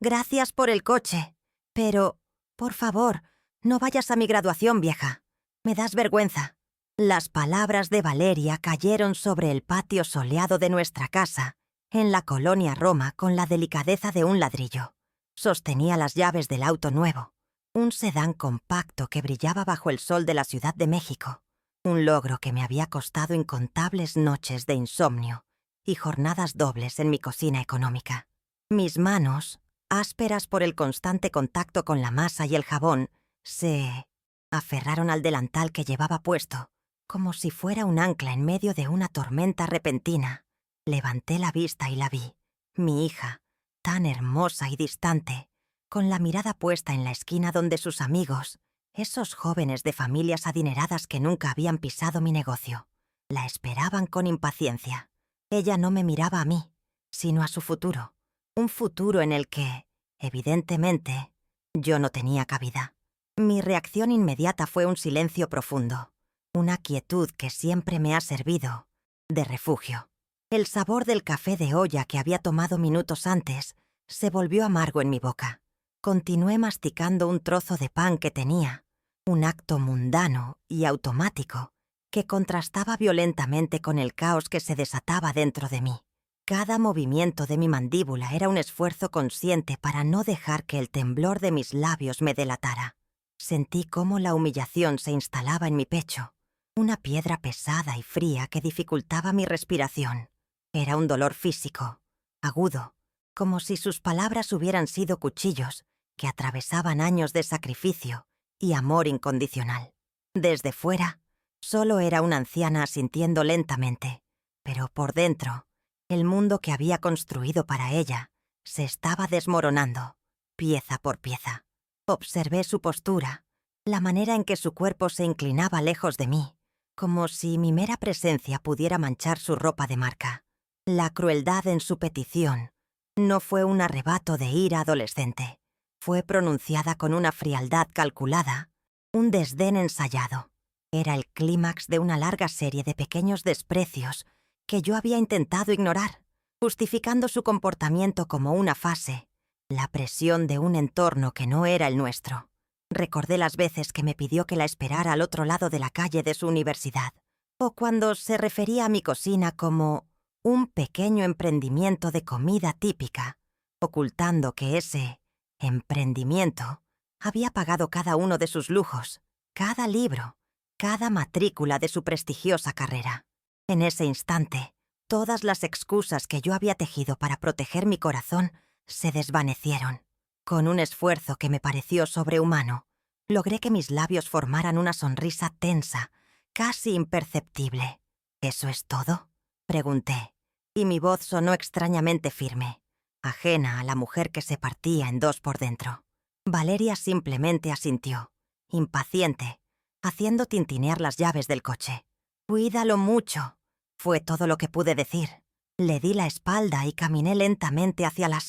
Gracias por el coche. Pero, por favor, no vayas a mi graduación, vieja. Me das vergüenza. Las palabras de Valeria cayeron sobre el patio soleado de nuestra casa, en la colonia Roma, con la delicadeza de un ladrillo. Sostenía las llaves del auto nuevo, un sedán compacto que brillaba bajo el sol de la Ciudad de México, un logro que me había costado incontables noches de insomnio y jornadas dobles en mi cocina económica. Mis manos, ásperas por el constante contacto con la masa y el jabón, se aferraron al delantal que llevaba puesto, como si fuera un ancla en medio de una tormenta repentina. Levanté la vista y la vi, mi hija, tan hermosa y distante, con la mirada puesta en la esquina donde sus amigos, esos jóvenes de familias adineradas que nunca habían pisado mi negocio, la esperaban con impaciencia. Ella no me miraba a mí, sino a su futuro, un futuro en el que, evidentemente, yo no tenía cabida. Mi reacción inmediata fue un silencio profundo, una quietud que siempre me ha servido de refugio. El sabor del café de olla que había tomado minutos antes se volvió amargo en mi boca. Continué masticando un trozo de pan que tenía, un acto mundano y automático que contrastaba violentamente con el caos que se desataba dentro de mí. Cada movimiento de mi mandíbula era un esfuerzo consciente para no dejar que el temblor de mis labios me delatara. Sentí cómo la humillación se instalaba en mi pecho, una piedra pesada y fría que dificultaba mi respiración. Era un dolor físico, agudo, como si sus palabras hubieran sido cuchillos que atravesaban años de sacrificio y amor incondicional. Desde fuera, solo era una anciana asintiendo lentamente, pero por dentro, el mundo que había construido para ella se estaba desmoronando, pieza por pieza. Observé su postura, la manera en que su cuerpo se inclinaba lejos de mí, como si mi mera presencia pudiera manchar su ropa de marca. La crueldad en su petición no fue un arrebato de ira adolescente. Fue pronunciada con una frialdad calculada, un desdén ensayado. Era el clímax de una larga serie de pequeños desprecios que yo había intentado ignorar, justificando su comportamiento como una fase, la presión de un entorno que no era el nuestro. Recordé las veces que me pidió que la esperara al otro lado de la calle de su universidad, o cuando se refería a mi cocina como un pequeño emprendimiento de comida típica, ocultando que ese emprendimiento había pagado cada uno de sus lujos, cada libro, cada matrícula de su prestigiosa carrera. En ese instante, todas las excusas que yo había tejido para proteger mi corazón se desvanecieron. Con un esfuerzo que me pareció sobrehumano, logré que mis labios formaran una sonrisa tensa, casi imperceptible. ¿Eso es todo?, pregunté, y mi voz sonó extrañamente firme, ajena a la mujer que se partía en dos por dentro. Valeria simplemente asintió, impaciente, haciendo tintinear las llaves del coche. «Cuídalo mucho», fue todo lo que pude decir. Le di la espalda y caminé lentamente hacia la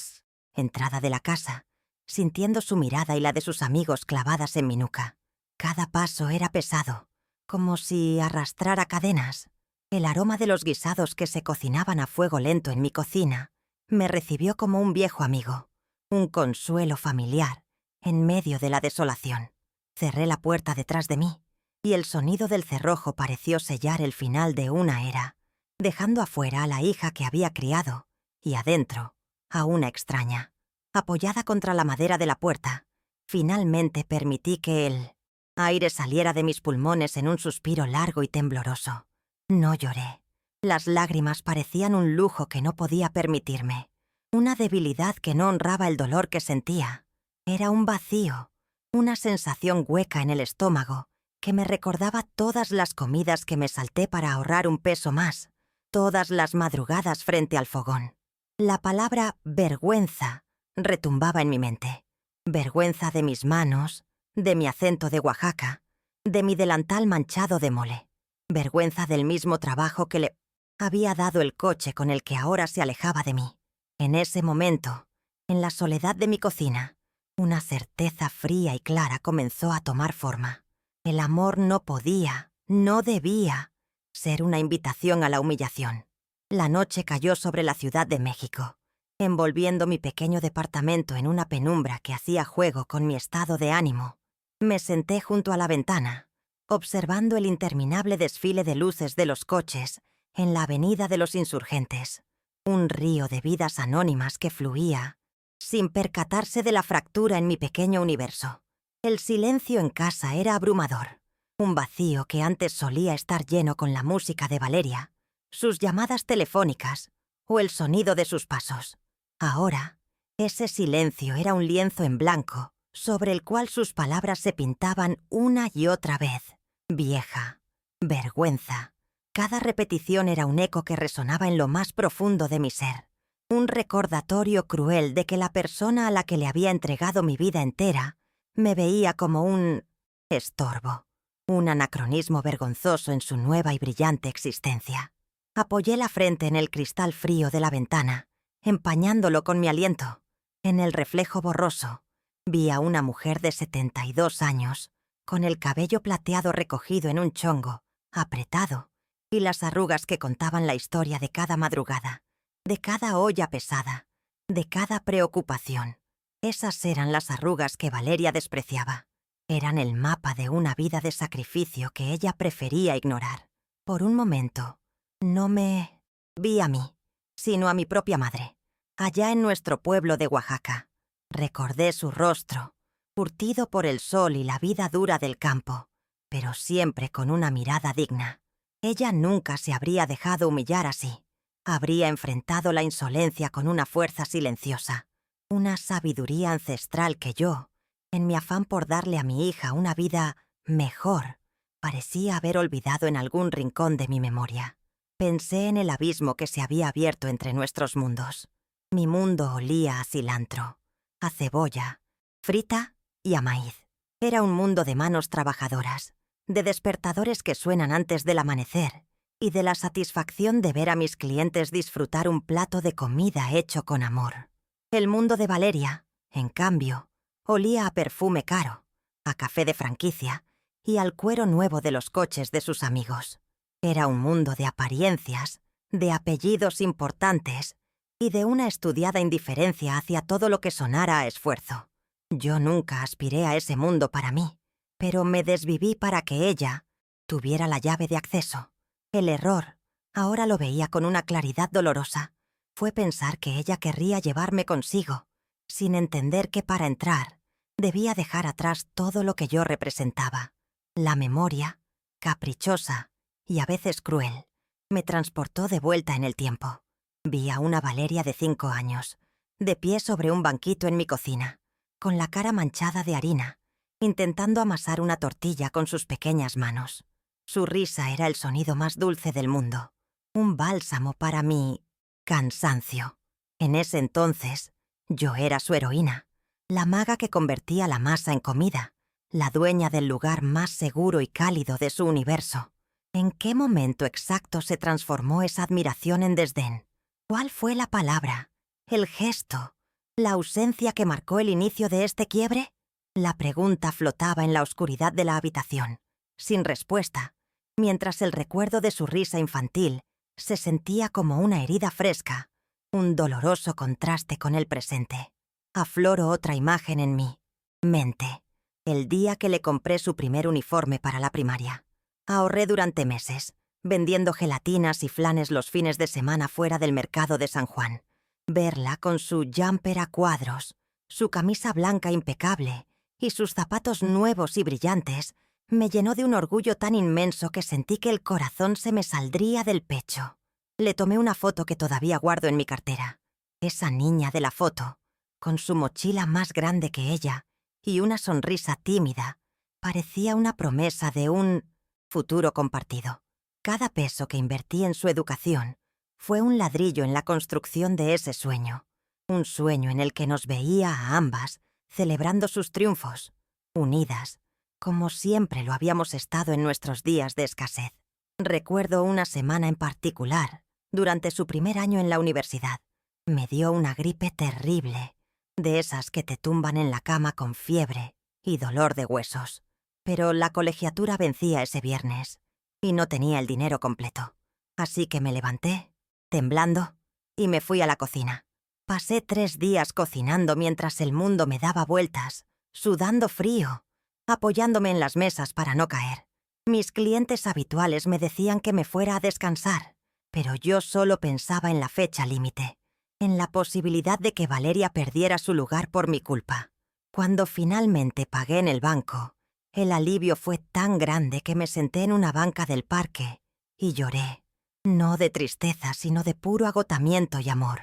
entrada de la casa, sintiendo su mirada y la de sus amigos clavadas en mi nuca. Cada paso era pesado, como si arrastrara cadenas. El aroma de los guisados que se cocinaban a fuego lento en mi cocina me recibió como un viejo amigo, un consuelo familiar en medio de la desolación. Cerré la puerta detrás de mí, y el sonido del cerrojo pareció sellar el final de una era, dejando afuera a la hija que había criado y adentro a una extraña. Apoyada contra la madera de la puerta, finalmente permití que el aire saliera de mis pulmones en un suspiro largo y tembloroso. No lloré. Las lágrimas parecían un lujo que no podía permitirme, una debilidad que no honraba el dolor que sentía. Era un vacío, una sensación hueca en el estómago que me recordaba todas las comidas que me salté para ahorrar un peso más, todas las madrugadas frente al fogón. La palabra vergüenza retumbaba en mi mente. Vergüenza de mis manos, de mi acento de Oaxaca, de mi delantal manchado de mole. Vergüenza del mismo trabajo que le había dado el coche con el que ahora se alejaba de mí. En ese momento, en la soledad de mi cocina, una certeza fría y clara comenzó a tomar forma. El amor no podía, no debía, ser una invitación a la humillación. La noche cayó sobre la Ciudad de México, Envolviendo mi pequeño departamento en una penumbra que hacía juego con mi estado de ánimo, me senté junto a la ventana, observando el interminable desfile de luces de los coches en la avenida de los Insurgentes, un río de vidas anónimas que fluía, sin percatarse de la fractura en mi pequeño universo. El silencio en casa era abrumador, un vacío que antes solía estar lleno con la música de Valeria, sus llamadas telefónicas o el sonido de sus pasos. Ahora, ese silencio era un lienzo en blanco sobre el cual sus palabras se pintaban una y otra vez. Vieja, vergüenza. Cada repetición era un eco que resonaba en lo más profundo de mi ser. Un recordatorio cruel de que la persona a la que le había entregado mi vida entera me veía como un estorbo, un anacronismo vergonzoso en su nueva y brillante existencia. Apoyé la frente en el cristal frío de la ventana, empañándolo con mi aliento. En el reflejo borroso, vi a una mujer de 72 años, con el cabello plateado recogido en un chongo, apretado, y las arrugas que contaban la historia de cada madrugada, de cada olla pesada, de cada preocupación. Esas eran las arrugas que Valeria despreciaba. Eran el mapa de una vida de sacrificio que ella prefería ignorar. Por un momento, no me vi a mí, sino a mi propia madre, allá en nuestro pueblo de Oaxaca. Recordé su rostro, curtido por el sol y la vida dura del campo, pero siempre con una mirada digna. Ella nunca se habría dejado humillar así. Habría enfrentado la insolencia con una fuerza silenciosa, una sabiduría ancestral que yo, en mi afán por darle a mi hija una vida mejor, parecía haber olvidado en algún rincón de mi memoria. Pensé en el abismo que se había abierto entre nuestros mundos. Mi mundo olía a cilantro, a cebolla, frita y a maíz. Era un mundo de manos trabajadoras, de despertadores que suenan antes del amanecer y de la satisfacción de ver a mis clientes disfrutar un plato de comida hecho con amor. El mundo de Valeria, en cambio, olía a perfume caro, a café de franquicia y al cuero nuevo de los coches de sus amigos. Era un mundo de apariencias, de apellidos importantes y de una estudiada indiferencia hacia todo lo que sonara a esfuerzo. Yo nunca aspiré a ese mundo para mí, pero me desviví para que ella tuviera la llave de acceso. El error, ahora lo veía con una claridad dolorosa, fue pensar que ella querría llevarme consigo, sin entender que para entrar debía dejar atrás todo lo que yo representaba. La memoria, caprichosa y a veces cruel, me transportó de vuelta en el tiempo. Vi a una Valeria de 5 años, de pie sobre un banquito en mi cocina, con la cara manchada de harina, intentando amasar una tortilla con sus pequeñas manos. Su risa era el sonido más dulce del mundo, un bálsamo para mi cansancio. En ese entonces, yo era su heroína, la maga que convertía la masa en comida, la dueña del lugar más seguro y cálido de su universo. ¿En qué momento exacto se transformó esa admiración en desdén? ¿Cuál fue la palabra, el gesto, la ausencia que marcó el inicio de este quiebre? La pregunta flotaba en la oscuridad de la habitación, sin respuesta, mientras el recuerdo de su risa infantil se sentía como una herida fresca, un doloroso contraste con el presente. Afloró otra imagen en mi mente, el día que le compré su primer uniforme para la primaria. Ahorré durante meses, vendiendo gelatinas y flanes los fines de semana fuera del mercado de San Juan. Verla con su jumper a cuadros, su camisa blanca impecable y sus zapatos nuevos y brillantes me llenó de un orgullo tan inmenso que sentí que el corazón se me saldría del pecho. Le tomé una foto que todavía guardo en mi cartera. Esa niña de la foto, con su mochila más grande que ella y una sonrisa tímida, parecía una promesa de un futuro compartido. Cada peso que invertí en su educación fue un ladrillo en la construcción de ese sueño. Un sueño en el que nos veía a ambas celebrando sus triunfos, unidas, como siempre lo habíamos estado en nuestros días de escasez. Recuerdo una semana en particular, durante su primer año en la universidad. Me dio una gripe terrible, de esas que te tumban en la cama con fiebre y dolor de huesos. Pero la colegiatura vencía ese viernes y no tenía el dinero completo. Así que me levanté, temblando, y me fui a la cocina. Pasé 3 días cocinando mientras el mundo me daba vueltas, sudando frío, apoyándome en las mesas para no caer. Mis clientes habituales me decían que me fuera a descansar, pero yo solo pensaba en la fecha límite, en la posibilidad de que Valeria perdiera su lugar por mi culpa. Cuando finalmente pagué en el banco, el alivio fue tan grande que me senté en una banca del parque y lloré, no de tristeza, sino de puro agotamiento y amor.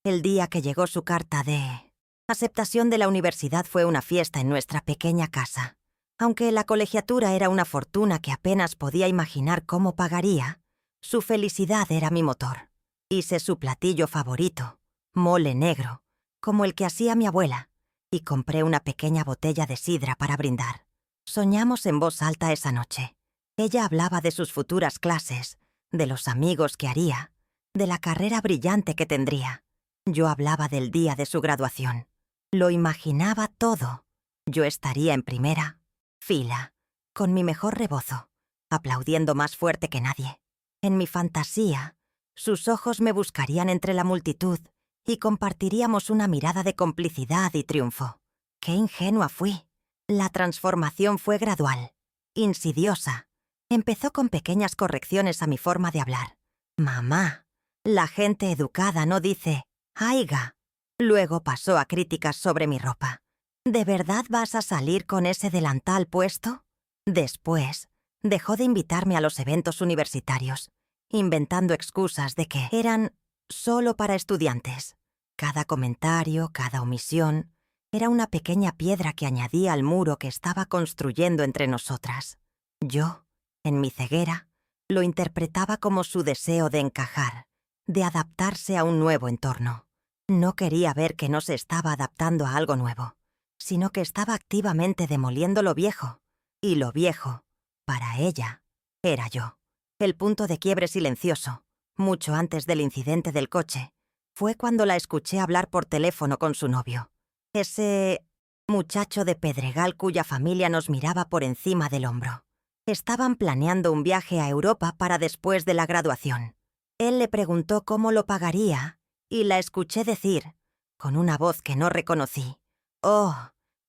El día que llegó su carta de aceptación de la universidad fue una fiesta en nuestra pequeña casa. Aunque la colegiatura era una fortuna que apenas podía imaginar cómo pagaría, su felicidad era mi motor. Hice su platillo favorito, mole negro, como el que hacía mi abuela, y compré una pequeña botella de sidra para brindar. Soñamos en voz alta esa noche. Ella hablaba de sus futuras clases, de los amigos que haría, de la carrera brillante que tendría. Yo hablaba del día de su graduación. Lo imaginaba todo. Yo estaría en primera fila, con mi mejor rebozo, aplaudiendo más fuerte que nadie. En mi fantasía, sus ojos me buscarían entre la multitud y compartiríamos una mirada de complicidad y triunfo. ¡Qué ingenua fui! La transformación fue gradual, insidiosa. Empezó con pequeñas correcciones a mi forma de hablar. Mamá, la gente educada no dice «aiga». Luego pasó a críticas sobre mi ropa. ¿De verdad vas a salir con ese delantal puesto? Después, dejó de invitarme a los eventos universitarios, inventando excusas de que eran solo para estudiantes. Cada comentario, cada omisión, era una pequeña piedra que añadía al muro que estaba construyendo entre nosotras. Yo, en mi ceguera, lo interpretaba como su deseo de encajar, de adaptarse a un nuevo entorno. No quería ver que no se estaba adaptando a algo nuevo, sino que estaba activamente demoliendo lo viejo. Y lo viejo, para ella, era yo. El punto de quiebre silencioso, mucho antes del incidente del coche, fue cuando la escuché hablar por teléfono con su novio. Ese muchacho de Pedregal cuya familia nos miraba por encima del hombro. Estaban planeando un viaje a Europa para después de la graduación. Él le preguntó cómo lo pagaría y la escuché decir, con una voz que no reconocí: «Oh,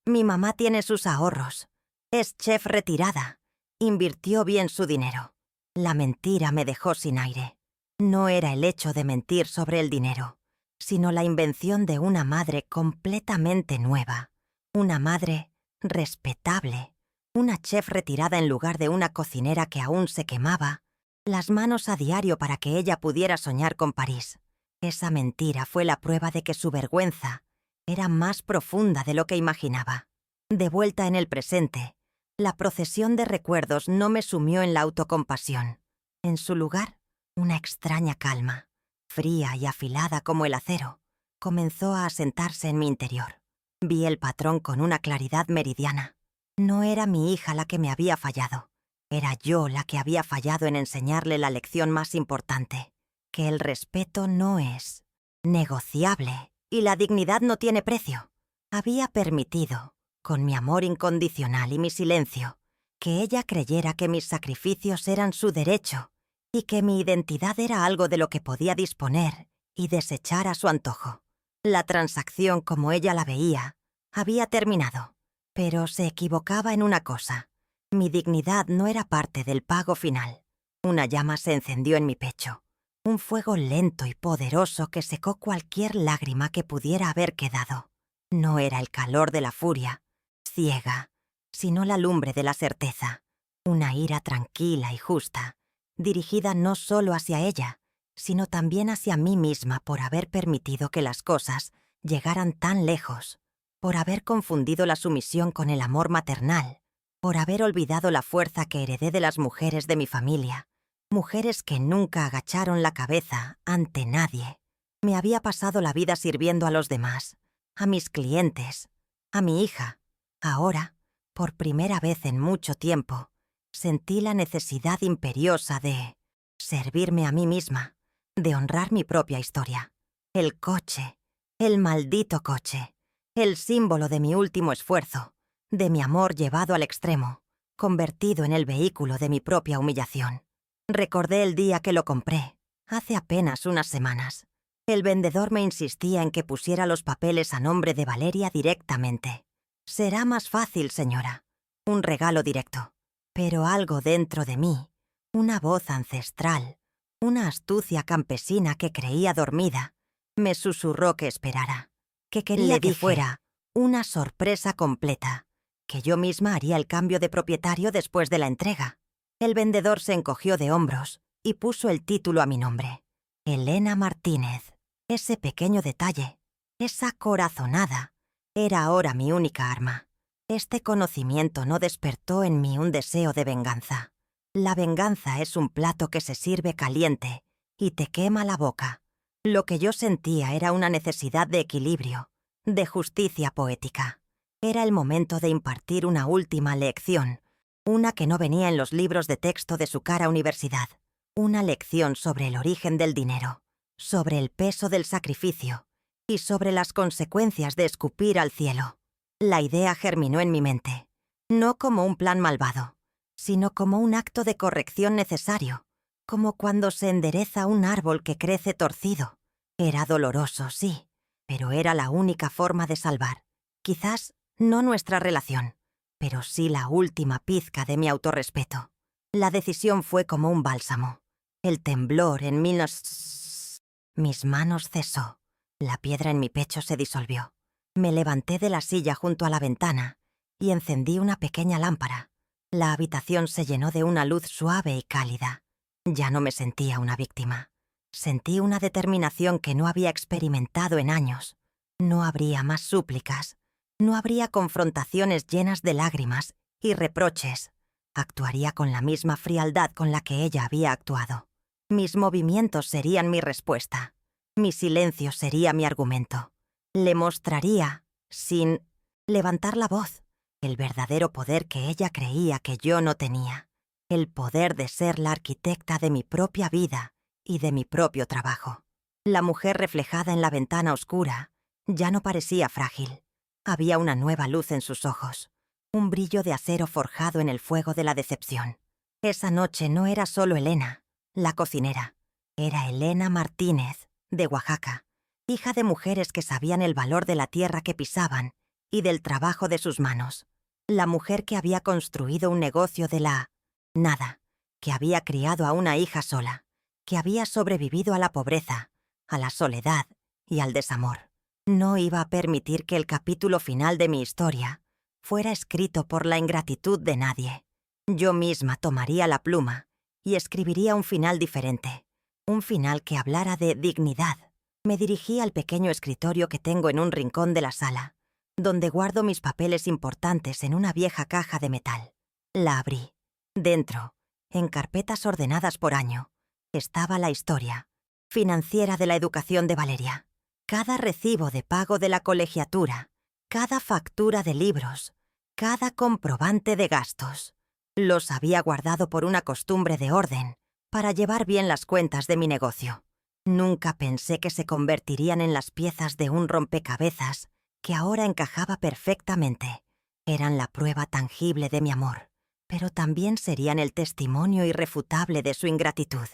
mi mamá tiene sus ahorros. Es chef retirada. Invirtió bien su dinero». La mentira me dejó sin aire. No era el hecho de mentir sobre el dinero, sino la invención de una madre completamente nueva. Una madre respetable. Una chef retirada en lugar de una cocinera que aún se quemaba las manos a diario para que ella pudiera soñar con París. Esa mentira fue la prueba de que su vergüenza era más profunda de lo que imaginaba. De vuelta en el presente, la procesión de recuerdos no me sumió en la autocompasión. En su lugar, una extraña calma, fría y afilada como el acero, comenzó a asentarse en mi interior. Vi el patrón con una claridad meridiana. No era mi hija la que me había fallado. Era yo la que había fallado en enseñarle la lección más importante, que el respeto no es negociable y la dignidad no tiene precio. Había permitido, con mi amor incondicional y mi silencio, que ella creyera que mis sacrificios eran su derecho y que mi identidad era algo de lo que podía disponer y desechar a su antojo. La transacción, como ella la veía, había terminado, pero se equivocaba en una cosa. Mi dignidad no era parte del pago final. Una llama se encendió en mi pecho, un fuego lento y poderoso que secó cualquier lágrima que pudiera haber quedado. No era el calor de la furia, ciega, sino la lumbre de la certeza, una ira tranquila y justa, dirigida no solo hacia ella, sino también hacia mí misma por haber permitido que las cosas llegaran tan lejos, por haber confundido la sumisión con el amor maternal, por haber olvidado la fuerza que heredé de las mujeres de mi familia, mujeres que nunca agacharon la cabeza ante nadie. Me había pasado la vida sirviendo a los demás, a mis clientes, a mi hija. Ahora, por primera vez en mucho tiempo, sentí la necesidad imperiosa de servirme a mí misma, de honrar mi propia historia. El coche, el maldito coche, el símbolo de mi último esfuerzo, de mi amor llevado al extremo, convertido en el vehículo de mi propia humillación. Recordé el día que lo compré, hace apenas unas semanas. El vendedor me insistía en que pusiera los papeles a nombre de Valeria directamente. «Será más fácil, señora. Un regalo directo». Pero algo dentro de mí, una voz ancestral, una astucia campesina que creía dormida, me susurró que esperara, que quería que fuera una sorpresa completa, que yo misma haría el cambio de propietario después de la entrega. El vendedor se encogió de hombros y puso el título a mi nombre. Elena Martínez. Ese pequeño detalle, esa corazonada, era ahora mi única arma. Este conocimiento no despertó en mí un deseo de venganza. La venganza es un plato que se sirve caliente y te quema la boca. Lo que yo sentía era una necesidad de equilibrio, de justicia poética. Era el momento de impartir una última lección, una que no venía en los libros de texto de su cara universidad, una lección sobre el origen del dinero, sobre el peso del sacrificio y sobre las consecuencias de escupir al cielo. La idea germinó en mi mente, no como un plan malvado, sino como un acto de corrección necesario, como cuando se endereza un árbol que crece torcido. Era doloroso, sí, pero era la única forma de salvar, quizás no nuestra relación, pero sí la última pizca de mi autorrespeto. La decisión fue como un bálsamo. El temblor en mis manos cesó. La piedra en mi pecho se disolvió. Me levanté de la silla junto a la ventana y encendí una pequeña lámpara. La habitación se llenó de una luz suave y cálida. Ya no me sentía una víctima. Sentí una determinación que no había experimentado en años. No habría más súplicas. No habría confrontaciones llenas de lágrimas y reproches. Actuaría con la misma frialdad con la que ella había actuado. Mis movimientos serían mi respuesta. Mi silencio sería mi argumento. Le mostraría, sin levantar la voz, el verdadero poder que ella creía que yo no tenía. El poder de ser la arquitecta de mi propia vida y de mi propio trabajo. La mujer reflejada en la ventana oscura ya no parecía frágil. Había una nueva luz en sus ojos, un brillo de acero forjado en el fuego de la decepción. Esa noche no era solo Elena, la cocinera. Era Elena Martínez, de Oaxaca, hija de mujeres que sabían el valor de la tierra que pisaban y del trabajo de sus manos. La mujer que había construido un negocio de la nada, que había criado a una hija sola, que había sobrevivido a la pobreza, a la soledad y al desamor. No iba a permitir que el capítulo final de mi historia fuera escrito por la ingratitud de nadie. Yo misma tomaría la pluma y escribiría un final diferente, un final que hablara de dignidad. Me dirigí al pequeño escritorio que tengo en un rincón de la sala, donde guardo mis papeles importantes en una vieja caja de metal. La abrí. Dentro, en carpetas ordenadas por año, estaba la historia financiera de la educación de Valeria. Cada recibo de pago de la colegiatura, cada factura de libros, cada comprobante de gastos. Los había guardado por una costumbre de orden, para llevar bien las cuentas de mi negocio. Nunca pensé que se convertirían en las piezas de un rompecabezas que ahora encajaba perfectamente. Eran la prueba tangible de mi amor, pero también serían el testimonio irrefutable de su ingratitud.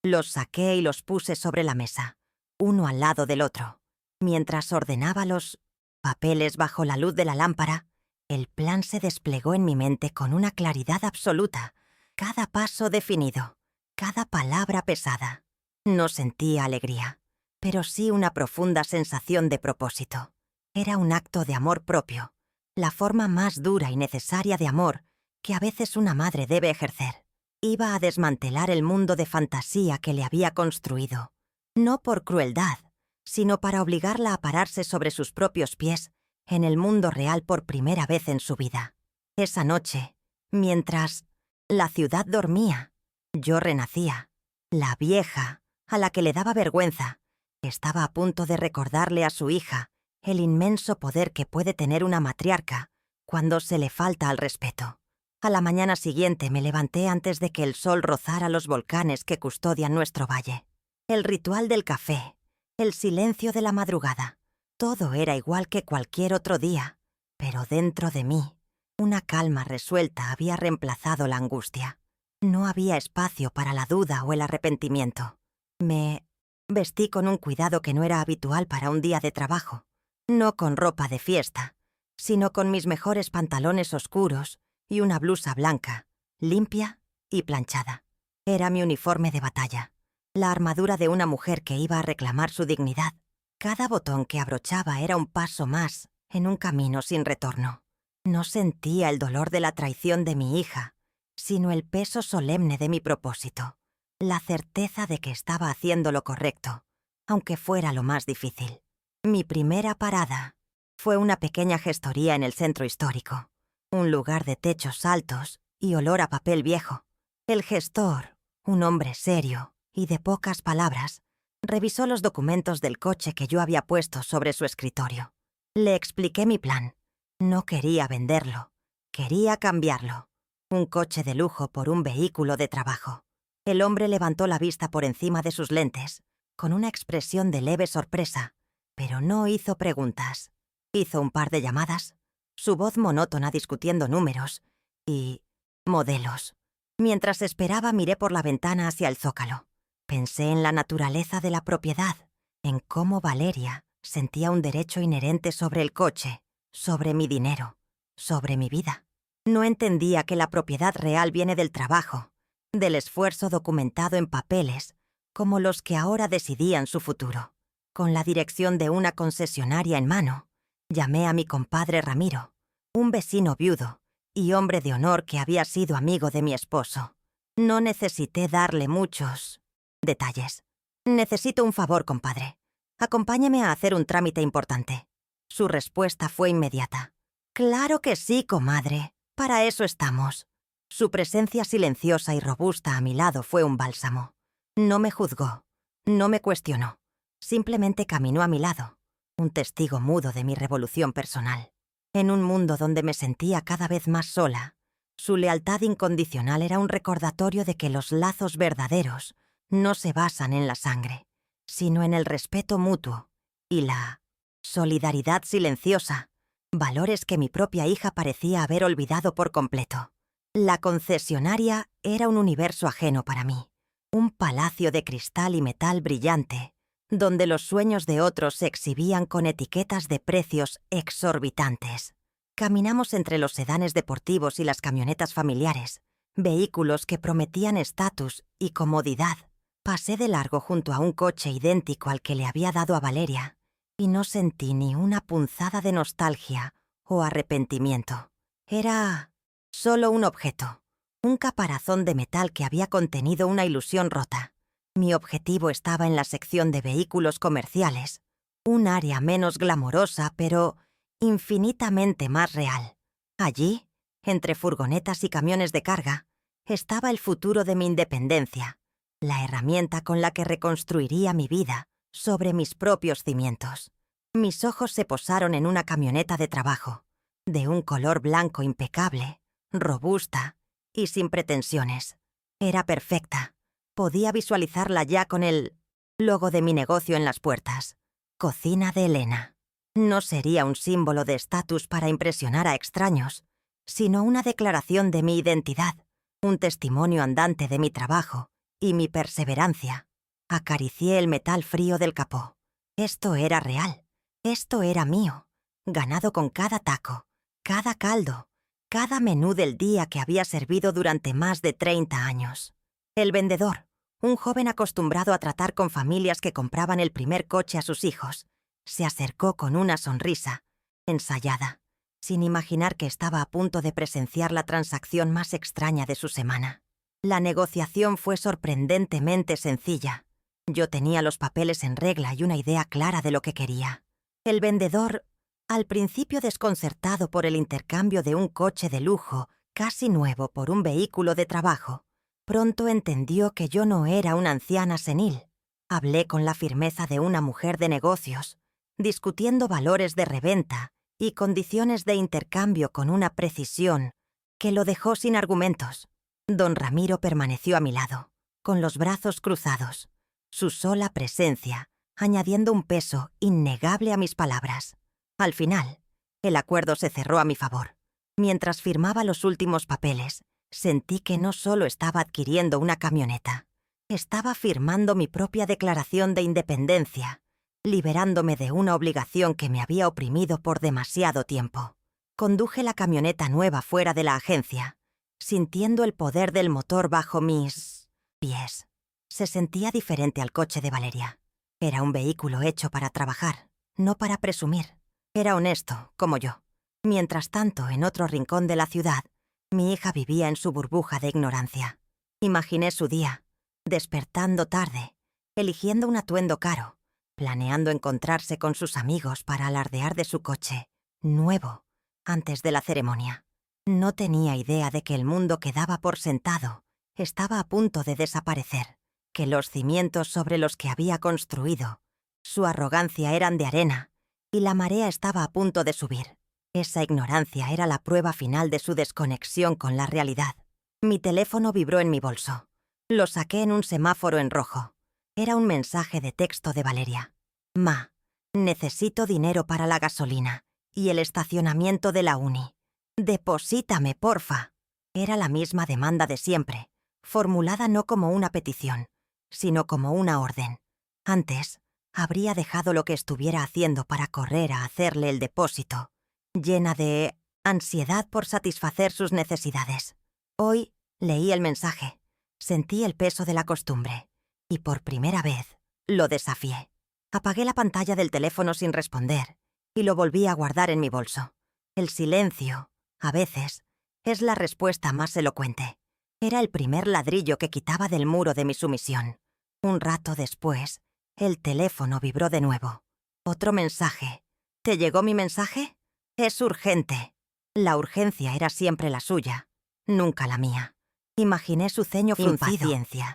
Los saqué y los puse sobre la mesa, uno al lado del otro. Mientras ordenaba los papeles bajo la luz de la lámpara, el plan se desplegó en mi mente con una claridad absoluta, cada paso definido, cada palabra pesada. No sentía alegría, pero sí una profunda sensación de propósito. Era un acto de amor propio, la forma más dura y necesaria de amor que a veces una madre debe ejercer. Iba a desmantelar el mundo de fantasía que le había construido, no por crueldad, sino para obligarla a pararse sobre sus propios pies en el mundo real por primera vez en su vida. Esa noche, mientras la ciudad dormía, yo renacía. La vieja, a la que le daba vergüenza, estaba a punto de recordarle a su hija el inmenso poder que puede tener una matriarca cuando se le falta al respeto. A la mañana siguiente me levanté antes de que el sol rozara los volcanes que custodian nuestro valle. El ritual del café, el silencio de la madrugada, todo era igual que cualquier otro día, pero dentro de mí, una calma resuelta había reemplazado la angustia. No había espacio para la duda o el arrepentimiento. Me Vestí con un cuidado que no era habitual para un día de trabajo. No con ropa de fiesta, sino con mis mejores pantalones oscuros y una blusa blanca, limpia y planchada. Era mi uniforme de batalla, la armadura de una mujer que iba a reclamar su dignidad. Cada botón que abrochaba era un paso más en un camino sin retorno. No sentía el dolor de la traición de mi hija, sino el peso solemne de mi propósito, la certeza de que estaba haciendo lo correcto, aunque fuera lo más difícil. Mi primera parada fue una pequeña gestoría en el centro histórico, un lugar de techos altos y olor a papel viejo. El gestor, un hombre serio y de pocas palabras, revisó los documentos del coche que yo había puesto sobre su escritorio. Le expliqué mi plan. No quería venderlo, quería cambiarlo. Un coche de lujo por un vehículo de trabajo. El hombre levantó la vista por encima de sus lentes, con una expresión de leve sorpresa, pero no hizo preguntas. Hizo un par de llamadas, su voz monótona discutiendo números y modelos. Mientras esperaba miré por la ventana hacia el zócalo. Pensé en la naturaleza de la propiedad, en cómo Valeria sentía un derecho inherente sobre el coche, sobre mi dinero, sobre mi vida. No entendía que la propiedad real viene del trabajo, del esfuerzo documentado en papeles, como los que ahora decidían su futuro. Con la dirección de una concesionaria en mano, llamé a mi compadre Ramiro, un vecino viudo y hombre de honor que había sido amigo de mi esposo. No necesité darle muchos detalles. «Necesito un favor, compadre. Acompáñeme a hacer un trámite importante». Su respuesta fue inmediata. «Claro que sí, comadre. Para eso estamos». Su presencia silenciosa y robusta a mi lado fue un bálsamo. No me juzgó, no me cuestionó. Simplemente caminó a mi lado, un testigo mudo de mi revolución personal. En un mundo donde me sentía cada vez más sola, su lealtad incondicional era un recordatorio de que los lazos verdaderos no se basan en la sangre, sino en el respeto mutuo y la solidaridad silenciosa, valores que mi propia hija parecía haber olvidado por completo. La concesionaria era un universo ajeno para mí, un palacio de cristal y metal brillante, donde los sueños de otros se exhibían con etiquetas de precios exorbitantes. Caminamos entre los sedanes deportivos y las camionetas familiares, vehículos que prometían estatus y comodidad. Pasé de largo junto a un coche idéntico al que le había dado a Valeria, y no sentí ni una punzada de nostalgia o arrepentimiento. Era solo un objeto, un caparazón de metal que había contenido una ilusión rota. Mi objetivo estaba en la sección de vehículos comerciales, un área menos glamorosa, pero infinitamente más real. Allí, entre furgonetas y camiones de carga, estaba el futuro de mi independencia, la herramienta con la que reconstruiría mi vida sobre mis propios cimientos. Mis ojos se posaron en una camioneta de trabajo, de un color blanco impecable, robusta y sin pretensiones. Era perfecta. Podía visualizarla ya con el logo de mi negocio en las puertas. Cocina de Elena. No sería un símbolo de estatus para impresionar a extraños, sino una declaración de mi identidad, un testimonio andante de mi trabajo y mi perseverancia. Acaricié el metal frío del capó. Esto era real. Esto era mío, ganado con cada taco, cada caldo, cada menú del día que había servido durante más de 30 años. El vendedor, un joven acostumbrado a tratar con familias que compraban el primer coche a sus hijos, se acercó con una sonrisa, ensayada, sin imaginar que estaba a punto de presenciar la transacción más extraña de su semana. La negociación fue sorprendentemente sencilla. Yo tenía los papeles en regla y una idea clara de lo que quería. El vendedor, al principio desconcertado por el intercambio de un coche de lujo casi nuevo por un vehículo de trabajo, pronto entendió que yo no era una anciana senil. Hablé con la firmeza de una mujer de negocios, discutiendo valores de reventa y condiciones de intercambio con una precisión que lo dejó sin argumentos. Don Ramiro permaneció a mi lado, con los brazos cruzados, su sola presencia añadiendo un peso innegable a mis palabras. Al final, el acuerdo se cerró a mi favor. Mientras firmaba los últimos papeles, sentí que no solo estaba adquiriendo una camioneta, Estaba firmando mi propia declaración de independencia, liberándome de una obligación que me había oprimido por demasiado tiempo. Conduje la camioneta nueva fuera de la agencia, sintiendo el poder del motor bajo mis pies. Se sentía diferente al coche de Valeria. Era un vehículo hecho para trabajar, no para presumir. Era honesto, como yo. Mientras tanto, en otro rincón de la ciudad, mi hija vivía en su burbuja de ignorancia. Imaginé su día, despertando tarde, eligiendo un atuendo caro, planeando encontrarse con sus amigos para alardear de su coche, nuevo, antes de la ceremonia. No tenía idea de que el mundo que daba por sentado estaba a punto de desaparecer, que los cimientos sobre los que había construido, su arrogancia eran de arena, y la marea estaba a punto de subir. Esa ignorancia era la prueba final de su desconexión con la realidad. Mi teléfono vibró en mi bolso. Lo saqué en un semáforo en rojo. Era un mensaje de texto de Valeria. Ma, necesito dinero para la gasolina y el estacionamiento de la uni. Deposítame, porfa. Era la misma demanda de siempre, formulada no como una petición, sino como una orden. Antes, habría dejado lo que estuviera haciendo para correr a hacerle el depósito, llena de ansiedad por satisfacer sus necesidades. Hoy leí el mensaje, sentí el peso de la costumbre, y por primera vez lo desafié. Apagué la pantalla del teléfono sin responder, y lo volví a guardar en mi bolso. El silencio, a veces, es la respuesta más elocuente. Era el primer ladrillo que quitaba del muro de mi sumisión. Un rato después, el teléfono vibró de nuevo. Otro mensaje. ¿Te llegó mi mensaje? Es urgente. La urgencia era siempre la suya, nunca la mía. Imaginé su ceño fruncido, impaciencia,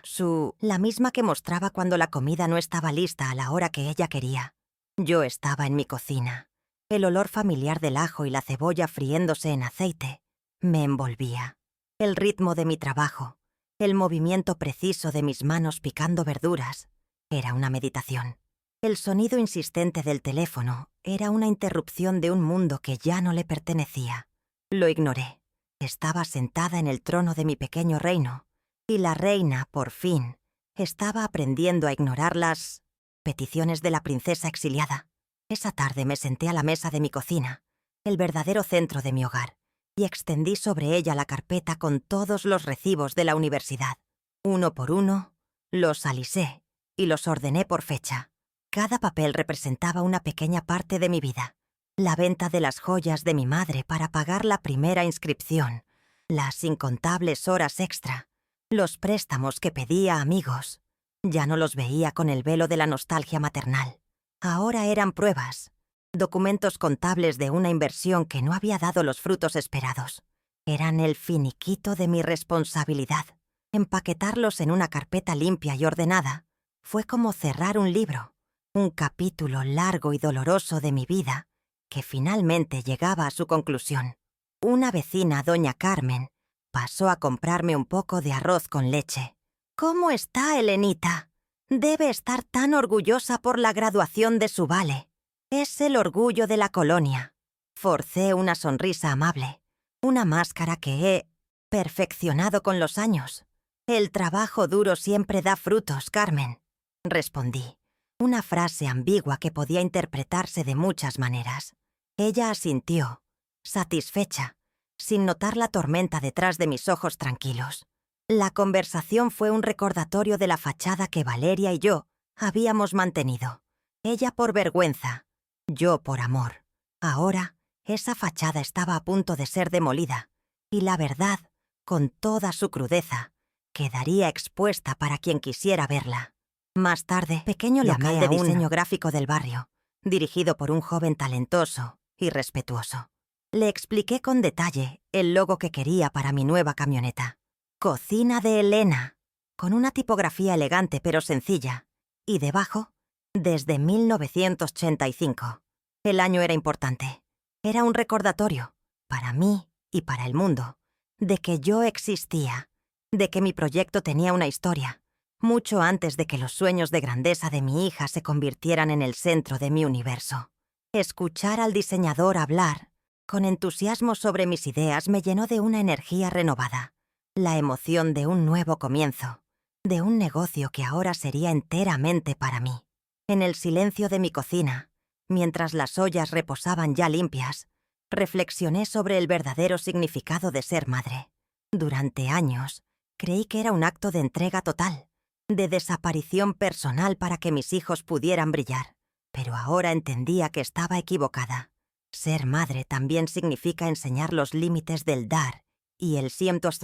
la misma que mostraba cuando la comida no estaba lista a la hora que ella quería. Yo estaba en mi cocina. El olor familiar del ajo y la cebolla friéndose en aceite me envolvía. El ritmo de mi trabajo, el movimiento preciso de mis manos picando verduras, era una meditación. El sonido insistente del teléfono era una interrupción de un mundo que ya no le pertenecía. Lo ignoré. Estaba sentada en el trono de mi pequeño reino, y la reina, por fin, estaba aprendiendo a ignorar las peticiones de la princesa exiliada. Esa tarde me senté a la mesa de mi cocina, el verdadero centro de mi hogar, y extendí sobre ella la carpeta con todos los recibos de la universidad. Uno por uno, los alisé y los ordené por fecha. Cada papel representaba una pequeña parte de mi vida. La venta de las joyas de mi madre para pagar la primera inscripción, las incontables horas extra, los préstamos que pedía a amigos. Ya no los veía con el velo de la nostalgia maternal. Ahora eran pruebas, documentos contables de una inversión que no había dado los frutos esperados. Eran el finiquito de mi responsabilidad. Empaquetarlos en una carpeta limpia y ordenada fue como cerrar un libro, un capítulo largo y doloroso de mi vida que finalmente llegaba a su conclusión. Una vecina, doña Carmen, pasó a comprarme un poco de arroz con leche. ¿Cómo está, Elenita? Debe estar tan orgullosa por la graduación de su vale. Es el orgullo de la colonia. Forcé una sonrisa amable, una máscara que he perfeccionado con los años. El trabajo duro siempre da frutos, Carmen, respondí. Una frase ambigua que podía interpretarse de muchas maneras. Ella asintió, satisfecha, sin notar la tormenta detrás de mis ojos tranquilos. La conversación fue un recordatorio de la fachada que Valeria y yo habíamos mantenido. Ella por vergüenza, yo por amor. Ahora, esa fachada estaba a punto de ser demolida, y la verdad, con toda su crudeza, quedaría expuesta para quien quisiera verla. Más tarde, pequeño local de diseño gráfico del barrio, dirigido por un joven talentoso y respetuoso. Le expliqué con detalle el logo que quería para mi nueva camioneta. Cocina de Elena, con una tipografía elegante pero sencilla, y debajo, desde 1985. El año era importante. Era un recordatorio, para mí y para el mundo, de que yo existía, de que mi proyecto tenía una historia, mucho antes de que los sueños de grandeza de mi hija se convirtieran en el centro de mi universo. Escuchar al diseñador hablar, con entusiasmo sobre mis ideas, me llenó de una energía renovada. La emoción de un nuevo comienzo, de un negocio que ahora sería enteramente para mí. En el silencio de mi cocina, mientras las ollas reposaban ya limpias, reflexioné sobre el verdadero significado de ser madre. Durante años, creí que era un acto de entrega total, de desaparición personal para que mis hijos pudieran brillar. Pero ahora entendía que estaba equivocada. Ser madre también significa enseñar los límites del dar y el cientos.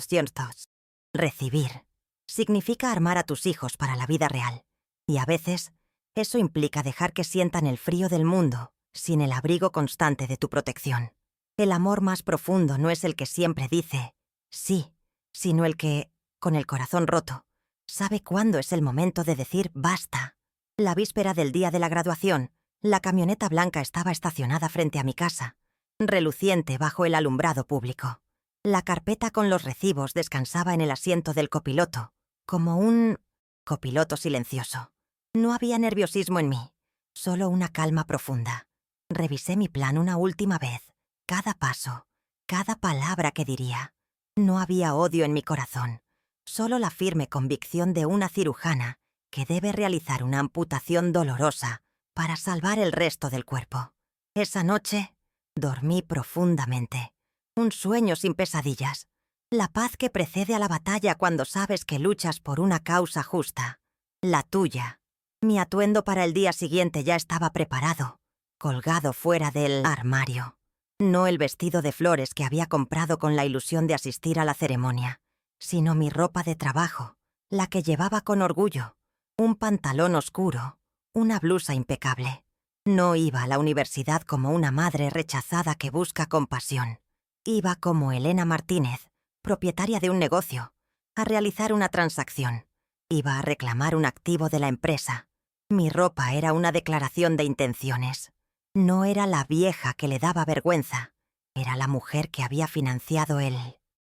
Recibir. Significa armar a tus hijos para la vida real. Y a veces, eso implica dejar que sientan el frío del mundo, sin el abrigo constante de tu protección. El amor más profundo no es el que siempre dice sí, sino el que, con el corazón roto, sabe cuándo es el momento de decir basta. La víspera del día de la graduación, la camioneta blanca estaba estacionada frente a mi casa, reluciente bajo el alumbrado público. La carpeta con los recibos descansaba en el asiento del copiloto, como un copiloto silencioso. No había nerviosismo en mí, solo una calma profunda. Revisé mi plan una última vez, cada paso, cada palabra que diría. No había odio en mi corazón, solo la firme convicción de una cirujana que debe realizar una amputación dolorosa para salvar el resto del cuerpo. Esa noche, dormí profundamente. Un sueño sin pesadillas. La paz que precede a la batalla cuando sabes que luchas por una causa justa. La tuya. Mi atuendo para el día siguiente ya estaba preparado, colgado fuera del armario. No el vestido de flores que había comprado con la ilusión de asistir a la ceremonia, sino mi ropa de trabajo, la que llevaba con orgullo. Un pantalón oscuro, una blusa impecable. No iba a la universidad como una madre rechazada que busca compasión. Iba como Elena Martínez, propietaria de un negocio, a realizar una transacción. Iba a reclamar un activo de la empresa. Mi ropa era una declaración de intenciones. No era la vieja que le daba vergüenza, era la mujer que había financiado el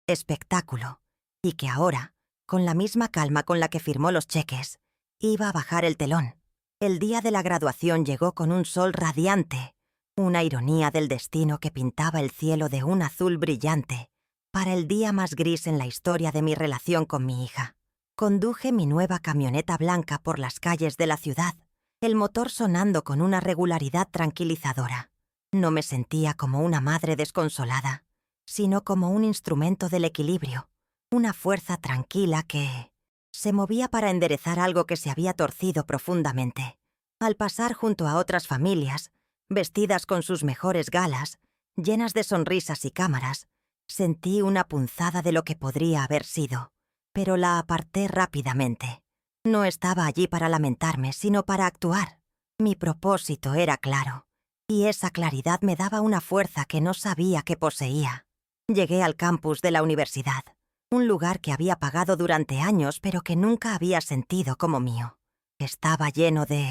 espectáculo y que ahora, con la misma calma con la que firmó los cheques, iba a bajar el telón. El día de la graduación llegó con un sol radiante, una ironía del destino que pintaba el cielo de un azul brillante, para el día más gris en la historia de mi relación con mi hija. Conduje mi nueva camioneta blanca por las calles de la ciudad, el motor sonando con una regularidad tranquilizadora. No me sentía como una madre desconsolada, sino como un instrumento del equilibrio, una fuerza tranquila que se movía para enderezar algo que se había torcido profundamente. Al pasar junto a otras familias, vestidas con sus mejores galas, llenas de sonrisas y cámaras, sentí una punzada de lo que podría haber sido, pero la aparté rápidamente. No estaba allí para lamentarme, sino para actuar. Mi propósito era claro, y esa claridad me daba una fuerza que no sabía que poseía. Llegué al campus de la universidad, un lugar que había pagado durante años pero que nunca había sentido como mío. Estaba lleno de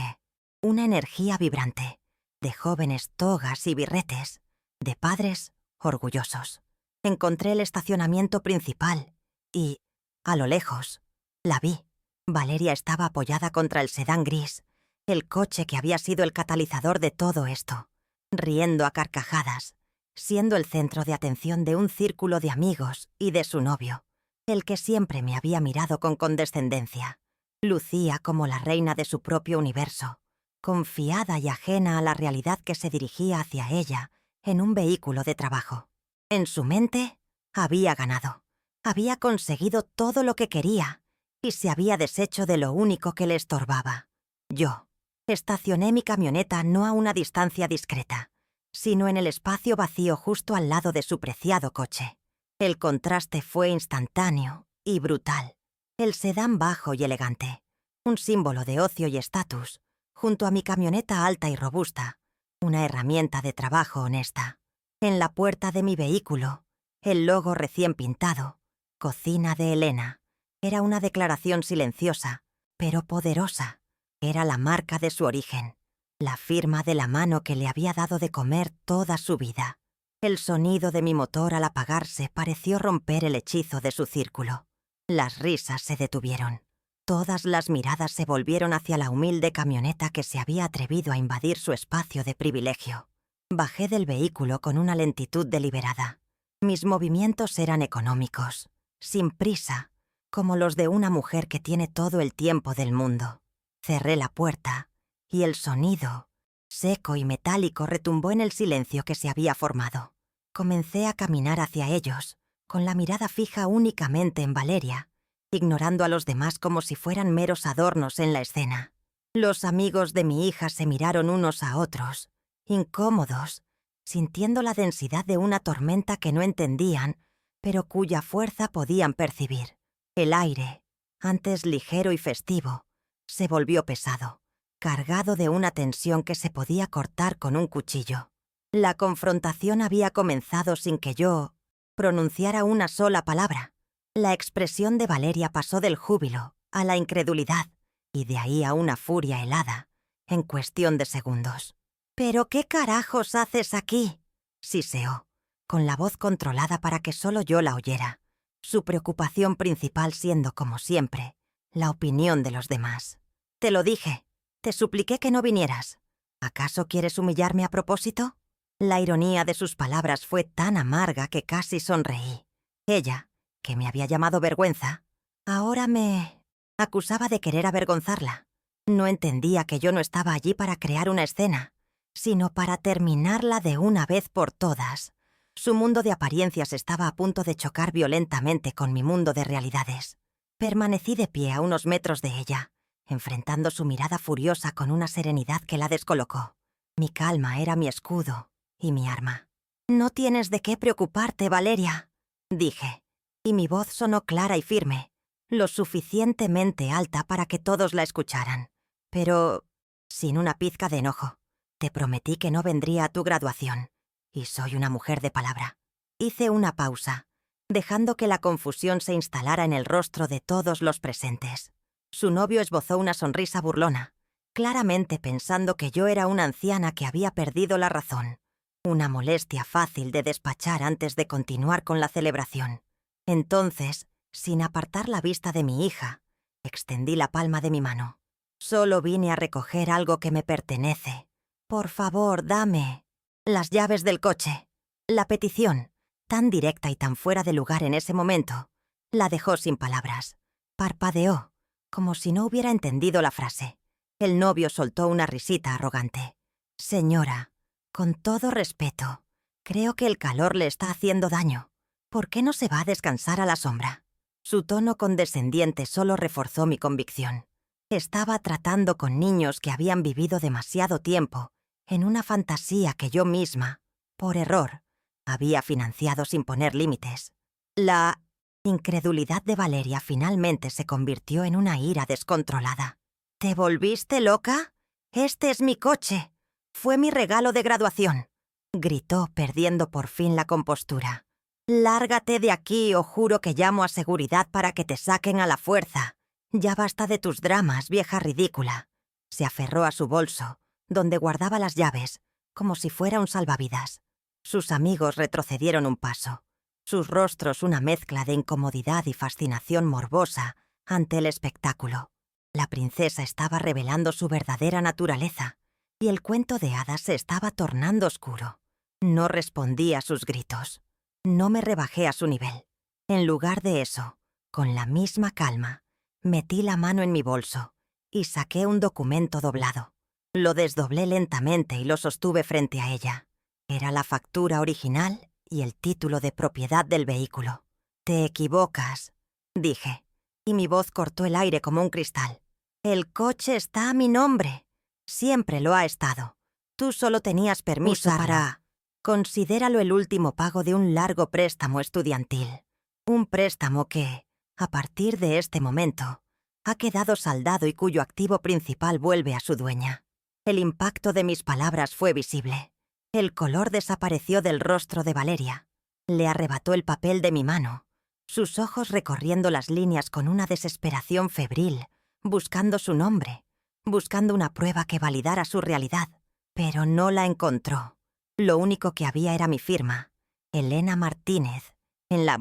una energía vibrante, de jóvenes togas y birretes, de padres orgullosos. Encontré el estacionamiento principal y, a lo lejos, la vi. Valeria estaba apoyada contra el sedán gris, el coche que había sido el catalizador de todo esto, riendo a carcajadas, siendo el centro de atención de un círculo de amigos y de su novio, el que siempre me había mirado con condescendencia. Lucía como la reina de su propio universo, confiada y ajena a la realidad que se dirigía hacia ella en un vehículo de trabajo. En su mente, había ganado. Había conseguido todo lo que quería y se había deshecho de lo único que le estorbaba. Yo estacioné mi camioneta no a una distancia discreta, sino en el espacio vacío justo al lado de su preciado coche. El contraste fue instantáneo y brutal. El sedán bajo y elegante, un símbolo de ocio y estatus, junto a mi camioneta alta y robusta, una herramienta de trabajo honesta. En la puerta de mi vehículo, el logo recién pintado, Cocina de Elena, era una declaración silenciosa, pero poderosa. Era la marca de su origen, la firma de la mano que le había dado de comer toda su vida. El sonido de mi motor al apagarse pareció romper el hechizo de su círculo. Las risas se detuvieron. Todas las miradas se volvieron hacia la humilde camioneta que se había atrevido a invadir su espacio de privilegio. Bajé del vehículo con una lentitud deliberada. Mis movimientos eran económicos, sin prisa, como los de una mujer que tiene todo el tiempo del mundo. Cerré la puerta y el sonido, seco y metálico, retumbó en el silencio que se había formado. Comencé a caminar hacia ellos, con la mirada fija únicamente en Valeria, ignorando a los demás como si fueran meros adornos en la escena. Los amigos de mi hija se miraron unos a otros, incómodos, sintiendo la densidad de una tormenta que no entendían, pero cuya fuerza podían percibir. El aire, antes ligero y festivo, se volvió pesado, cargado de una tensión que se podía cortar con un cuchillo. La confrontación había comenzado sin que yo pronunciara una sola palabra. La expresión de Valeria pasó del júbilo a la incredulidad y de ahí a una furia helada, en cuestión de segundos. «¿Pero qué carajos haces aquí?», siseó, con la voz controlada para que solo yo la oyera, su preocupación principal siendo, como siempre, la opinión de los demás. «Te lo dije, te supliqué que no vinieras. ¿Acaso quieres humillarme a propósito?». La ironía de sus palabras fue tan amarga que casi sonreí. Ella, que me había llamado vergüenza, ahora me acusaba de querer avergonzarla. No entendía que yo no estaba allí para crear una escena, sino para terminarla de una vez por todas. Su mundo de apariencias estaba a punto de chocar violentamente con mi mundo de realidades. Permanecí de pie a unos metros de ella, enfrentando su mirada furiosa con una serenidad que la descolocó. Mi calma era mi escudo y mi arma. «No tienes de qué preocuparte, Valeria», dije, y mi voz sonó clara y firme, lo suficientemente alta para que todos la escucharan, pero sin una pizca de enojo. «Te prometí que no vendría a tu graduación, y soy una mujer de palabra». Hice una pausa, dejando que la confusión se instalara en el rostro de todos los presentes. Su novio esbozó una sonrisa burlona, claramente pensando que yo era una anciana que había perdido la razón. Una molestia fácil de despachar antes de continuar con la celebración. Entonces, sin apartar la vista de mi hija, extendí la palma de mi mano. «Solo vine a recoger algo que me pertenece. Por favor, dame las llaves del coche». La petición, tan directa y tan fuera de lugar en ese momento, la dejó sin palabras. Parpadeó, como si no hubiera entendido la frase. El novio soltó una risita arrogante. «Señora, con todo respeto, creo que el calor le está haciendo daño. ¿Por qué no se va a descansar a la sombra?». Su tono condescendiente solo reforzó mi convicción. Estaba tratando con niños que habían vivido demasiado tiempo en una fantasía que yo misma, por error, había financiado sin poner límites. La incredulidad de Valeria finalmente se convirtió en una ira descontrolada. «¿Te volviste loca? Este es mi coche. Fue mi regalo de graduación», gritó, perdiendo por fin la compostura. «Lárgate de aquí o juro que llamo a seguridad para que te saquen a la fuerza. Ya basta de tus dramas, vieja ridícula». Se aferró a su bolso, donde guardaba las llaves, como si fuera un salvavidas. Sus amigos retrocedieron un paso, sus rostros una mezcla de incomodidad y fascinación morbosa ante el espectáculo. La princesa estaba revelando su verdadera naturaleza, y el cuento de hadas se estaba tornando oscuro. No respondí a sus gritos. No me rebajé a su nivel. En lugar de eso, con la misma calma, metí la mano en mi bolso y saqué un documento doblado. Lo desdoblé lentamente y lo sostuve frente a ella. Era la factura original y el título de propiedad del vehículo. «Te equivocas», dije, y mi voz cortó el aire como un cristal. «El coche está a mi nombre. Siempre lo ha estado. Tú solo tenías permiso para...». Considéralo el último pago de un largo préstamo estudiantil. Un préstamo que, a partir de este momento, ha quedado saldado y cuyo activo principal vuelve a su dueña. El impacto de mis palabras fue visible. El color desapareció del rostro de Valeria. Le arrebató el papel de mi mano, sus ojos recorriendo las líneas con una desesperación febril, buscando su nombre, buscando una prueba que validara su realidad, pero no la encontró. Lo único que había era mi firma, Elena Martínez, en la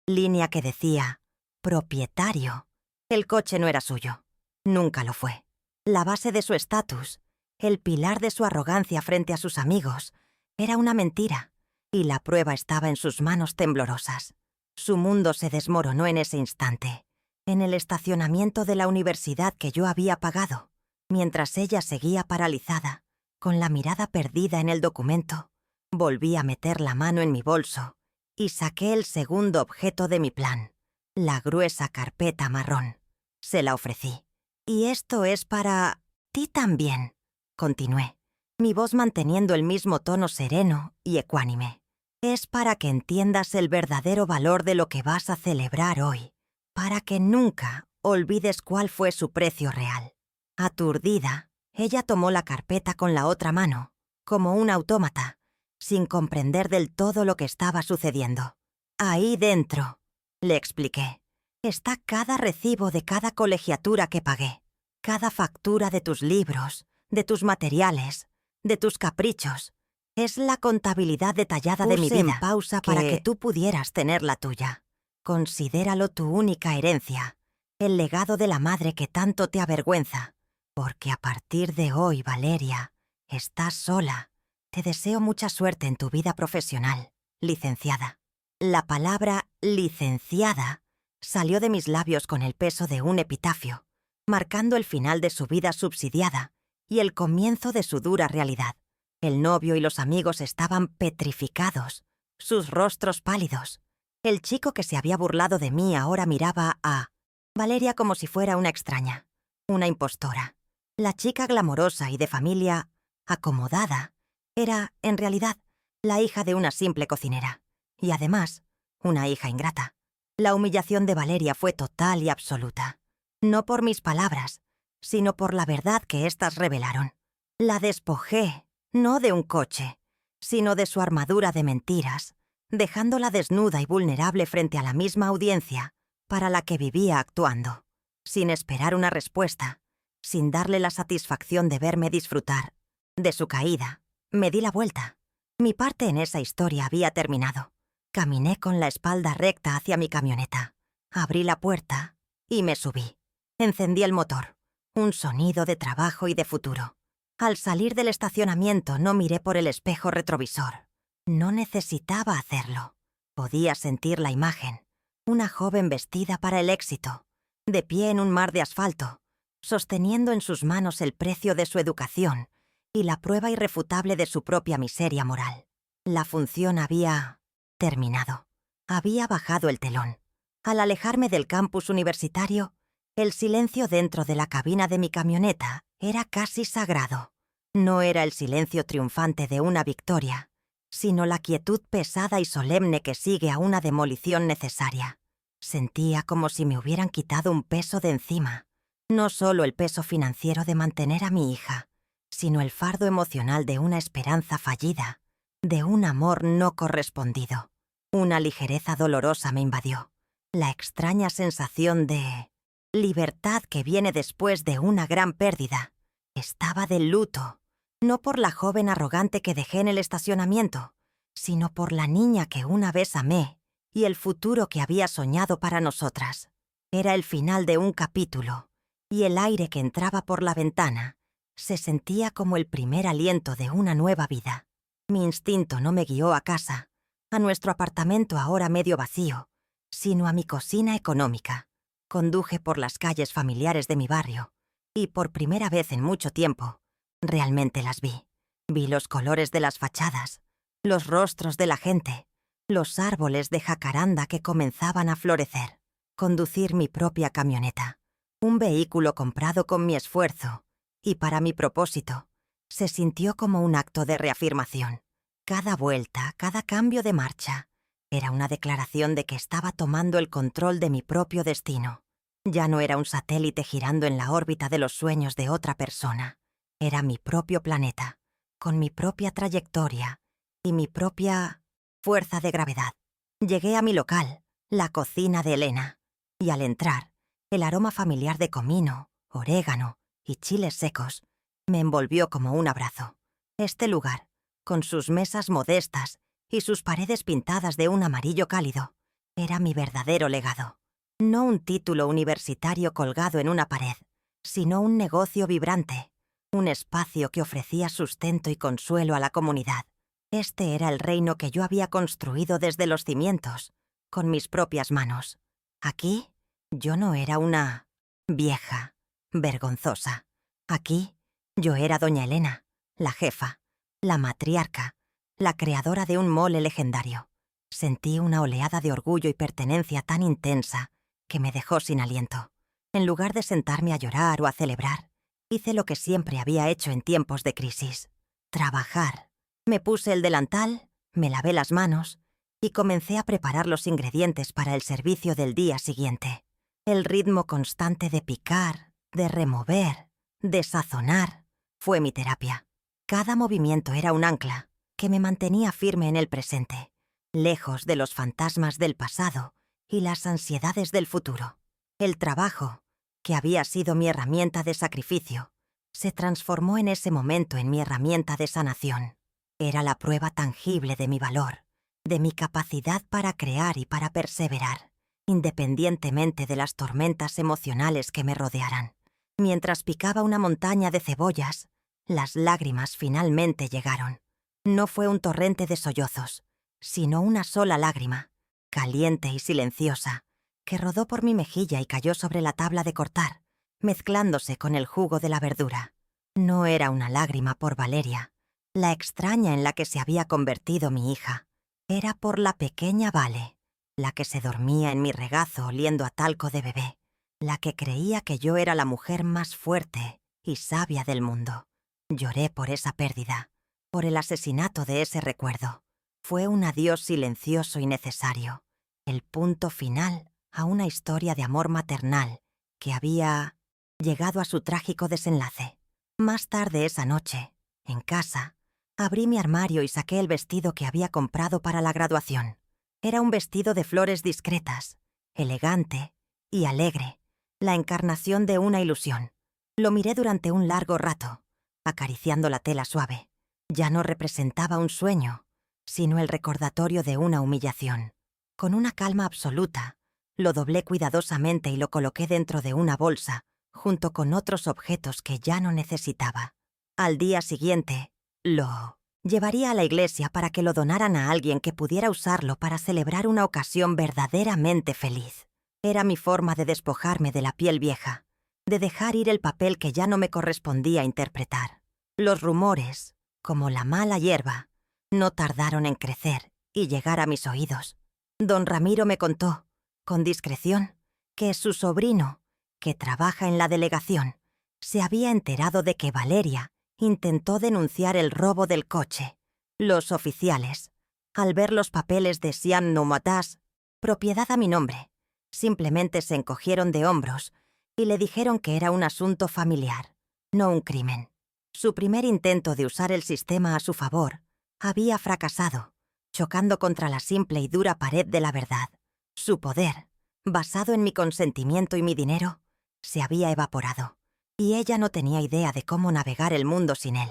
línea que decía «propietario». El coche no era suyo. Nunca lo fue. La base de su estatus, el pilar de su arrogancia frente a sus amigos, era una mentira, y la prueba estaba en sus manos temblorosas. Su mundo se desmoronó en ese instante, en el estacionamiento de la universidad que yo había pagado, mientras ella seguía paralizada, con la mirada perdida en el documento. Volví a meter la mano en mi bolso y saqué el segundo objeto de mi plan, la gruesa carpeta marrón. Se la ofrecí. «Y esto es para ti también», continué, mi voz manteniendo el mismo tono sereno y ecuánime. «Es para que entiendas el verdadero valor de lo que vas a celebrar hoy, para que nunca olvides cuál fue su precio real». Aturdida, ella tomó la carpeta con la otra mano, como un autómata, sin comprender del todo lo que estaba sucediendo. «Ahí dentro», le expliqué, «está cada recibo de cada colegiatura que pagué, cada factura de tus libros, de tus materiales, de tus caprichos. Es la contabilidad detallada de mi vida. Puse en pausa para que tú pudieras tener la tuya. Considéralo tu única herencia, el legado de la madre que tanto te avergüenza. Porque a partir de hoy, Valeria, estás sola. Te deseo mucha suerte en tu vida profesional, licenciada». La palabra licenciada salió de mis labios con el peso de un epitafio, marcando el final de su vida subsidiada y el comienzo de su dura realidad. El novio y los amigos estaban petrificados, sus rostros pálidos. El chico que se había burlado de mí ahora miraba a Valeria como si fuera una extraña, una impostora. La chica glamorosa y de familia acomodada era, en realidad, la hija de una simple cocinera. Y además, una hija ingrata. La humillación de Valeria fue total y absoluta. No por mis palabras, sino por la verdad que éstas revelaron. La despojé, no de un coche, sino de su armadura de mentiras, dejándola desnuda y vulnerable frente a la misma audiencia para la que vivía actuando, sin esperar una respuesta, sin darle la satisfacción de verme disfrutar. De su caída, me di la vuelta. Mi parte en esa historia había terminado. Caminé con la espalda recta hacia mi camioneta. Abrí la puerta y me subí. Encendí el motor. Un sonido de trabajo y de futuro. Al salir del estacionamiento no miré por el espejo retrovisor. No necesitaba hacerlo. Podía sentir la imagen. Una joven vestida para el éxito, de pie en un mar de asfalto, sosteniendo en sus manos el precio de su educación y la prueba irrefutable de su propia miseria moral. La función había terminado. Había bajado el telón. Al alejarme del campus universitario, el silencio dentro de la cabina de mi camioneta era casi sagrado. No era el silencio triunfante de una victoria, sino la quietud pesada y solemne que sigue a una demolición necesaria. Sentía como si me hubieran quitado un peso de encima, no solo el peso financiero de mantener a mi hija, sino el fardo emocional de una esperanza fallida, de un amor no correspondido. Una ligereza dolorosa me invadió, la extraña sensación de libertad que viene después de una gran pérdida. Estaba de luto, no por la joven arrogante que dejé en el estacionamiento, sino por la niña que una vez amé y el futuro que había soñado para nosotras. Era el final de un capítulo, y el aire que entraba por la ventana se sentía como el primer aliento de una nueva vida. Mi instinto no me guió a casa, a nuestro apartamento ahora medio vacío, sino a mi cocina económica. Conduje por las calles familiares de mi barrio, y por primera vez en mucho tiempo, realmente las vi. Vi los colores de las fachadas, los rostros de la gente, los árboles de jacaranda que comenzaban a florecer. Conducir mi propia camioneta, un vehículo comprado con mi esfuerzo, y para mi propósito, se sintió como un acto de reafirmación. Cada vuelta, cada cambio de marcha, era una declaración de que estaba tomando el control de mi propio destino. Ya no era un satélite girando en la órbita de los sueños de otra persona. Era mi propio planeta, con mi propia trayectoria y mi propia fuerza de gravedad. Llegué a mi local, la cocina de Elena, y al entrar, el aroma familiar de comino, orégano y chiles secos me envolvió como un abrazo. Este lugar, con sus mesas modestas y sus paredes pintadas de un amarillo cálido, era mi verdadero legado. No un título universitario colgado en una pared, sino un negocio vibrante, un espacio que ofrecía sustento y consuelo a la comunidad. Este era el reino que yo había construido desde los cimientos, con mis propias manos. Aquí, Yo no era una vieja vergonzosa. Aquí yo era doña Elena, la jefa, la matriarca, la creadora de un mole legendario. Sentí una oleada de orgullo y pertenencia tan intensa que me dejó sin aliento. En lugar de sentarme a llorar o a celebrar, hice lo que siempre había hecho en tiempos de crisis: trabajar. Me puse el delantal, me lavé las manos y comencé a preparar los ingredientes para el servicio del día siguiente. El ritmo constante de picar, de remover, de sazonar, fue mi terapia. Cada movimiento era un ancla que me mantenía firme en el presente, lejos de los fantasmas del pasado y las ansiedades del futuro. El trabajo, que había sido mi herramienta de sacrificio, se transformó en ese momento en mi herramienta de sanación. Era la prueba tangible de mi valor, de mi capacidad para crear y para perseverar, independientemente de las tormentas emocionales que me rodearan. Mientras picaba una montaña de cebollas, las lágrimas finalmente llegaron. No fue un torrente de sollozos, sino una sola lágrima, caliente y silenciosa, que rodó por mi mejilla y cayó sobre la tabla de cortar, mezclándose con el jugo de la verdura. No era una lágrima por Valeria, la extraña en la que se había convertido mi hija. Era por la pequeña Vale, la que se dormía en mi regazo oliendo a talco de bebé, la que creía que yo era la mujer más fuerte y sabia del mundo. Lloré por esa pérdida, por el asesinato de ese recuerdo. Fue un adiós silencioso y necesario, el punto final a una historia de amor maternal que había llegado a su trágico desenlace. Más tarde esa noche, en casa, abrí mi armario y saqué el vestido que había comprado para la graduación. Era un vestido de flores discretas, elegante y alegre, la encarnación de una ilusión. Lo miré durante un largo rato, acariciando la tela suave. Ya no representaba un sueño, sino el recordatorio de una humillación. Con una calma absoluta, lo doblé cuidadosamente y lo coloqué dentro de una bolsa, junto con otros objetos que ya no necesitaba. Al día siguiente, lo llevaría a la iglesia para que lo donaran a alguien que pudiera usarlo para celebrar una ocasión verdaderamente feliz. Era mi forma de despojarme de la piel vieja, de dejar ir el papel que ya no me correspondía interpretar. Los rumores, como la mala hierba, no tardaron en crecer y llegar a mis oídos. Don Ramiro me contó, con discreción, que su sobrino, que trabaja en la delegación, se había enterado de que Valeria intentó denunciar el robo del coche. Los oficiales, al ver los papeles de Sian Nomatas, propiedad a mi nombre, simplemente se encogieron de hombros y le dijeron que era un asunto familiar, no un crimen. Su primer intento de usar el sistema a su favor había fracasado, chocando contra la simple y dura pared de la verdad. Su poder, basado en mi consentimiento y mi dinero, se había evaporado, y ella no tenía idea de cómo navegar el mundo sin él.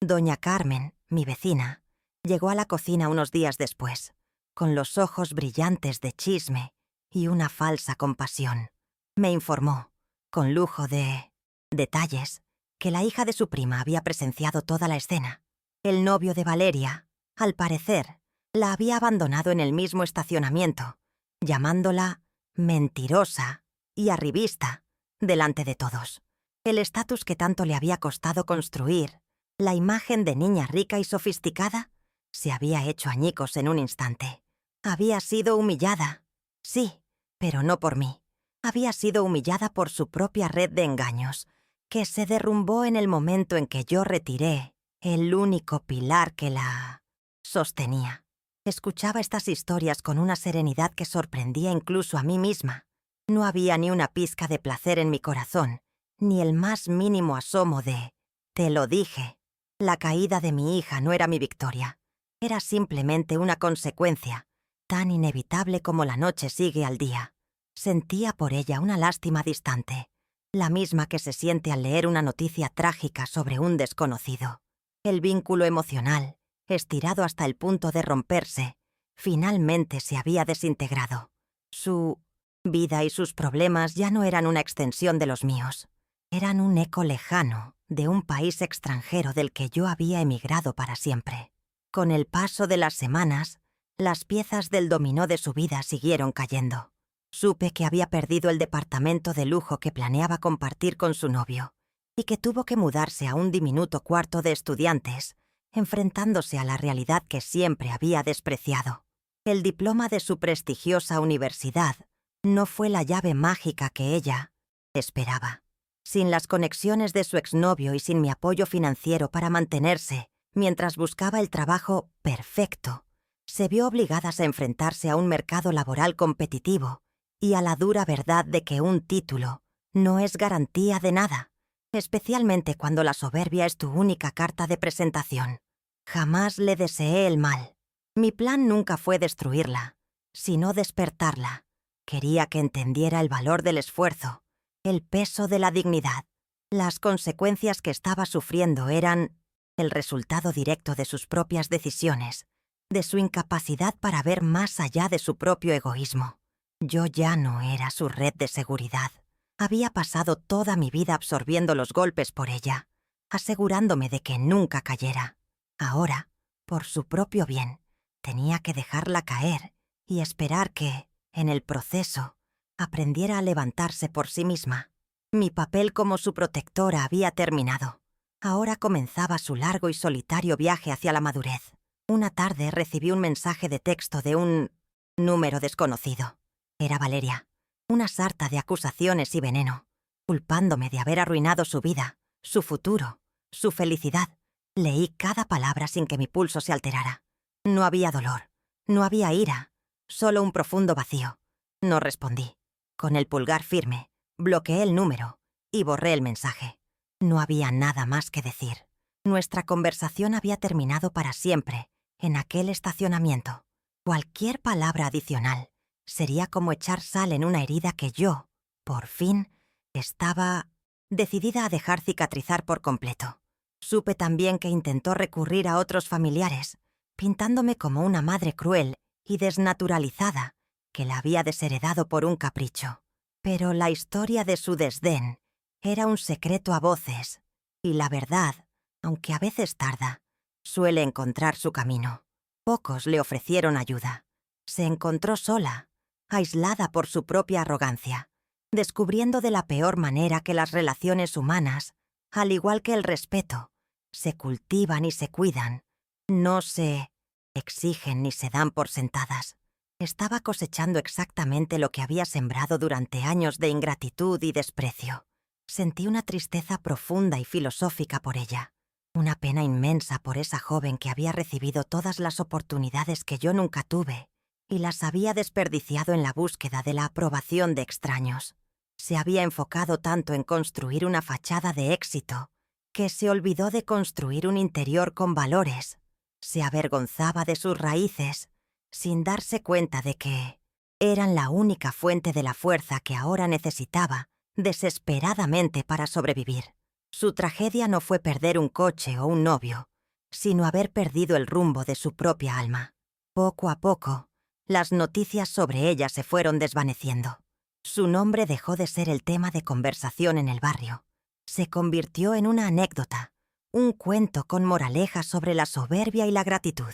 Doña Carmen, mi vecina, llegó a la cocina unos días después, con los ojos brillantes de chisme y una falsa compasión. Me informó, con lujo de detalles, que la hija de su prima había presenciado toda la escena. El novio de Valeria, al parecer, la había abandonado en el mismo estacionamiento, llamándola mentirosa y arribista delante de todos. El estatus que tanto le había costado construir, la imagen de niña rica y sofisticada, se había hecho añicos en un instante. Había sido humillada, sí, pero no por mí. Había sido humillada por su propia red de engaños, que se derrumbó en el momento en que yo retiré el único pilar que la sostenía. Escuchaba estas historias con una serenidad que sorprendía incluso a mí misma. No había ni una pizca de placer en mi corazón, ni el más mínimo asomo de «te lo dije». La caída de mi hija no era mi victoria. Era simplemente una consecuencia, tan inevitable como la noche sigue al día. Sentía por ella una lástima distante, la misma que se siente al leer una noticia trágica sobre un desconocido. El vínculo emocional, estirado hasta el punto de romperse, finalmente se había desintegrado. Su vida y sus problemas ya no eran una extensión de los míos. Eran un eco lejano de un país extranjero del que yo había emigrado para siempre. Con el paso de las semanas, las piezas del dominó de su vida siguieron cayendo. Supe que había perdido el departamento de lujo que planeaba compartir con su novio y que tuvo que mudarse a un diminuto cuarto de estudiantes, enfrentándose a la realidad que siempre había despreciado. El diploma de su prestigiosa universidad no fue la llave mágica que ella esperaba. Sin las conexiones de su exnovio y sin mi apoyo financiero para mantenerse mientras buscaba el trabajo perfecto, se vio obligada a enfrentarse a un mercado laboral competitivo y a la dura verdad de que un título no es garantía de nada, especialmente cuando la soberbia es tu única carta de presentación. Jamás le deseé el mal. Mi plan nunca fue destruirla, sino despertarla. Quería que entendiera el valor del esfuerzo, el peso de la dignidad. Las consecuencias que estaba sufriendo eran el resultado directo de sus propias decisiones, de su incapacidad para ver más allá de su propio egoísmo. Yo ya no era su red de seguridad. Había pasado toda mi vida absorbiendo los golpes por ella, asegurándome de que nunca cayera. Ahora, por su propio bien, tenía que dejarla caer y esperar que, en el proceso, aprendiera a levantarse por sí misma. Mi papel como su protectora había terminado. Ahora comenzaba su largo y solitario viaje hacia la madurez. Una tarde recibí un mensaje de texto de un número desconocido. Era Valeria, una sarta de acusaciones y veneno, culpándome de haber arruinado su vida, su futuro, su felicidad. Leí cada palabra sin que mi pulso se alterara. No había dolor, no había ira, solo un profundo vacío. No respondí. Con el pulgar firme, bloqueé el número y borré el mensaje. No había nada más que decir. Nuestra conversación había terminado para siempre, en aquel estacionamiento. Cualquier palabra adicional sería como echar sal en una herida que yo, por fin, estaba decidida a dejar cicatrizar por completo. Supe también que intentó recurrir a otros familiares, pintándome como una madre cruel y desnaturalizada que la había desheredado por un capricho. Pero la historia de su desdén era un secreto a voces, y la verdad, aunque a veces tarda, suele encontrar su camino. Pocos le ofrecieron ayuda. Se encontró sola, aislada por su propia arrogancia, descubriendo de la peor manera que las relaciones humanas, al igual que el respeto, se cultivan y se cuidan, no se exigen ni se dan por sentadas. Estaba cosechando exactamente lo que había sembrado durante años de ingratitud y desprecio. Sentí una tristeza profunda y filosófica por ella, una pena inmensa por esa joven que había recibido todas las oportunidades que yo nunca tuve y las había desperdiciado en la búsqueda de la aprobación de extraños. Se había enfocado tanto en construir una fachada de éxito que se olvidó de construir un interior con valores. Se avergonzaba de sus raíces, sin darse cuenta de que eran la única fuente de la fuerza que ahora necesitaba desesperadamente para sobrevivir. Su tragedia no fue perder un coche o un novio, sino haber perdido el rumbo de su propia alma. Poco a poco, las noticias sobre ella se fueron desvaneciendo. Su nombre dejó de ser el tema de conversación en el barrio. Se convirtió en una anécdota, un cuento con moraleja sobre la soberbia y la gratitud.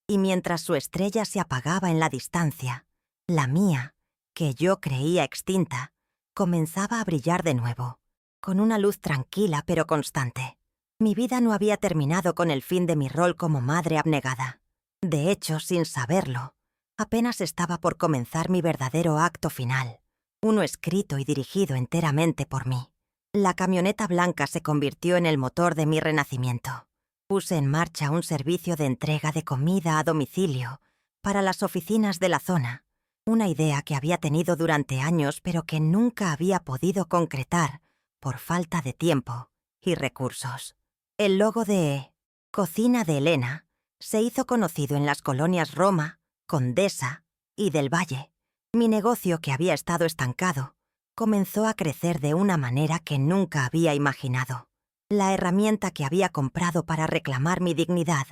Y mientras su estrella se apagaba en la distancia, la mía, que yo creía extinta, comenzaba a brillar de nuevo, con una luz tranquila pero constante. Mi vida no había terminado con el fin de mi rol como madre abnegada. De hecho, sin saberlo, apenas estaba por comenzar mi verdadero acto final, uno escrito y dirigido enteramente por mí. La camioneta blanca se convirtió en el motor de mi renacimiento. Puse en marcha un servicio de entrega de comida a domicilio para las oficinas de la zona, una idea que había tenido durante años pero que nunca había podido concretar por falta de tiempo y recursos. El logo de Cocina de Elena se hizo conocido en las colonias Roma, Condesa y del Valle. Mi negocio, que había estado estancado, comenzó a crecer de una manera que nunca había imaginado. La herramienta que había comprado para reclamar mi dignidad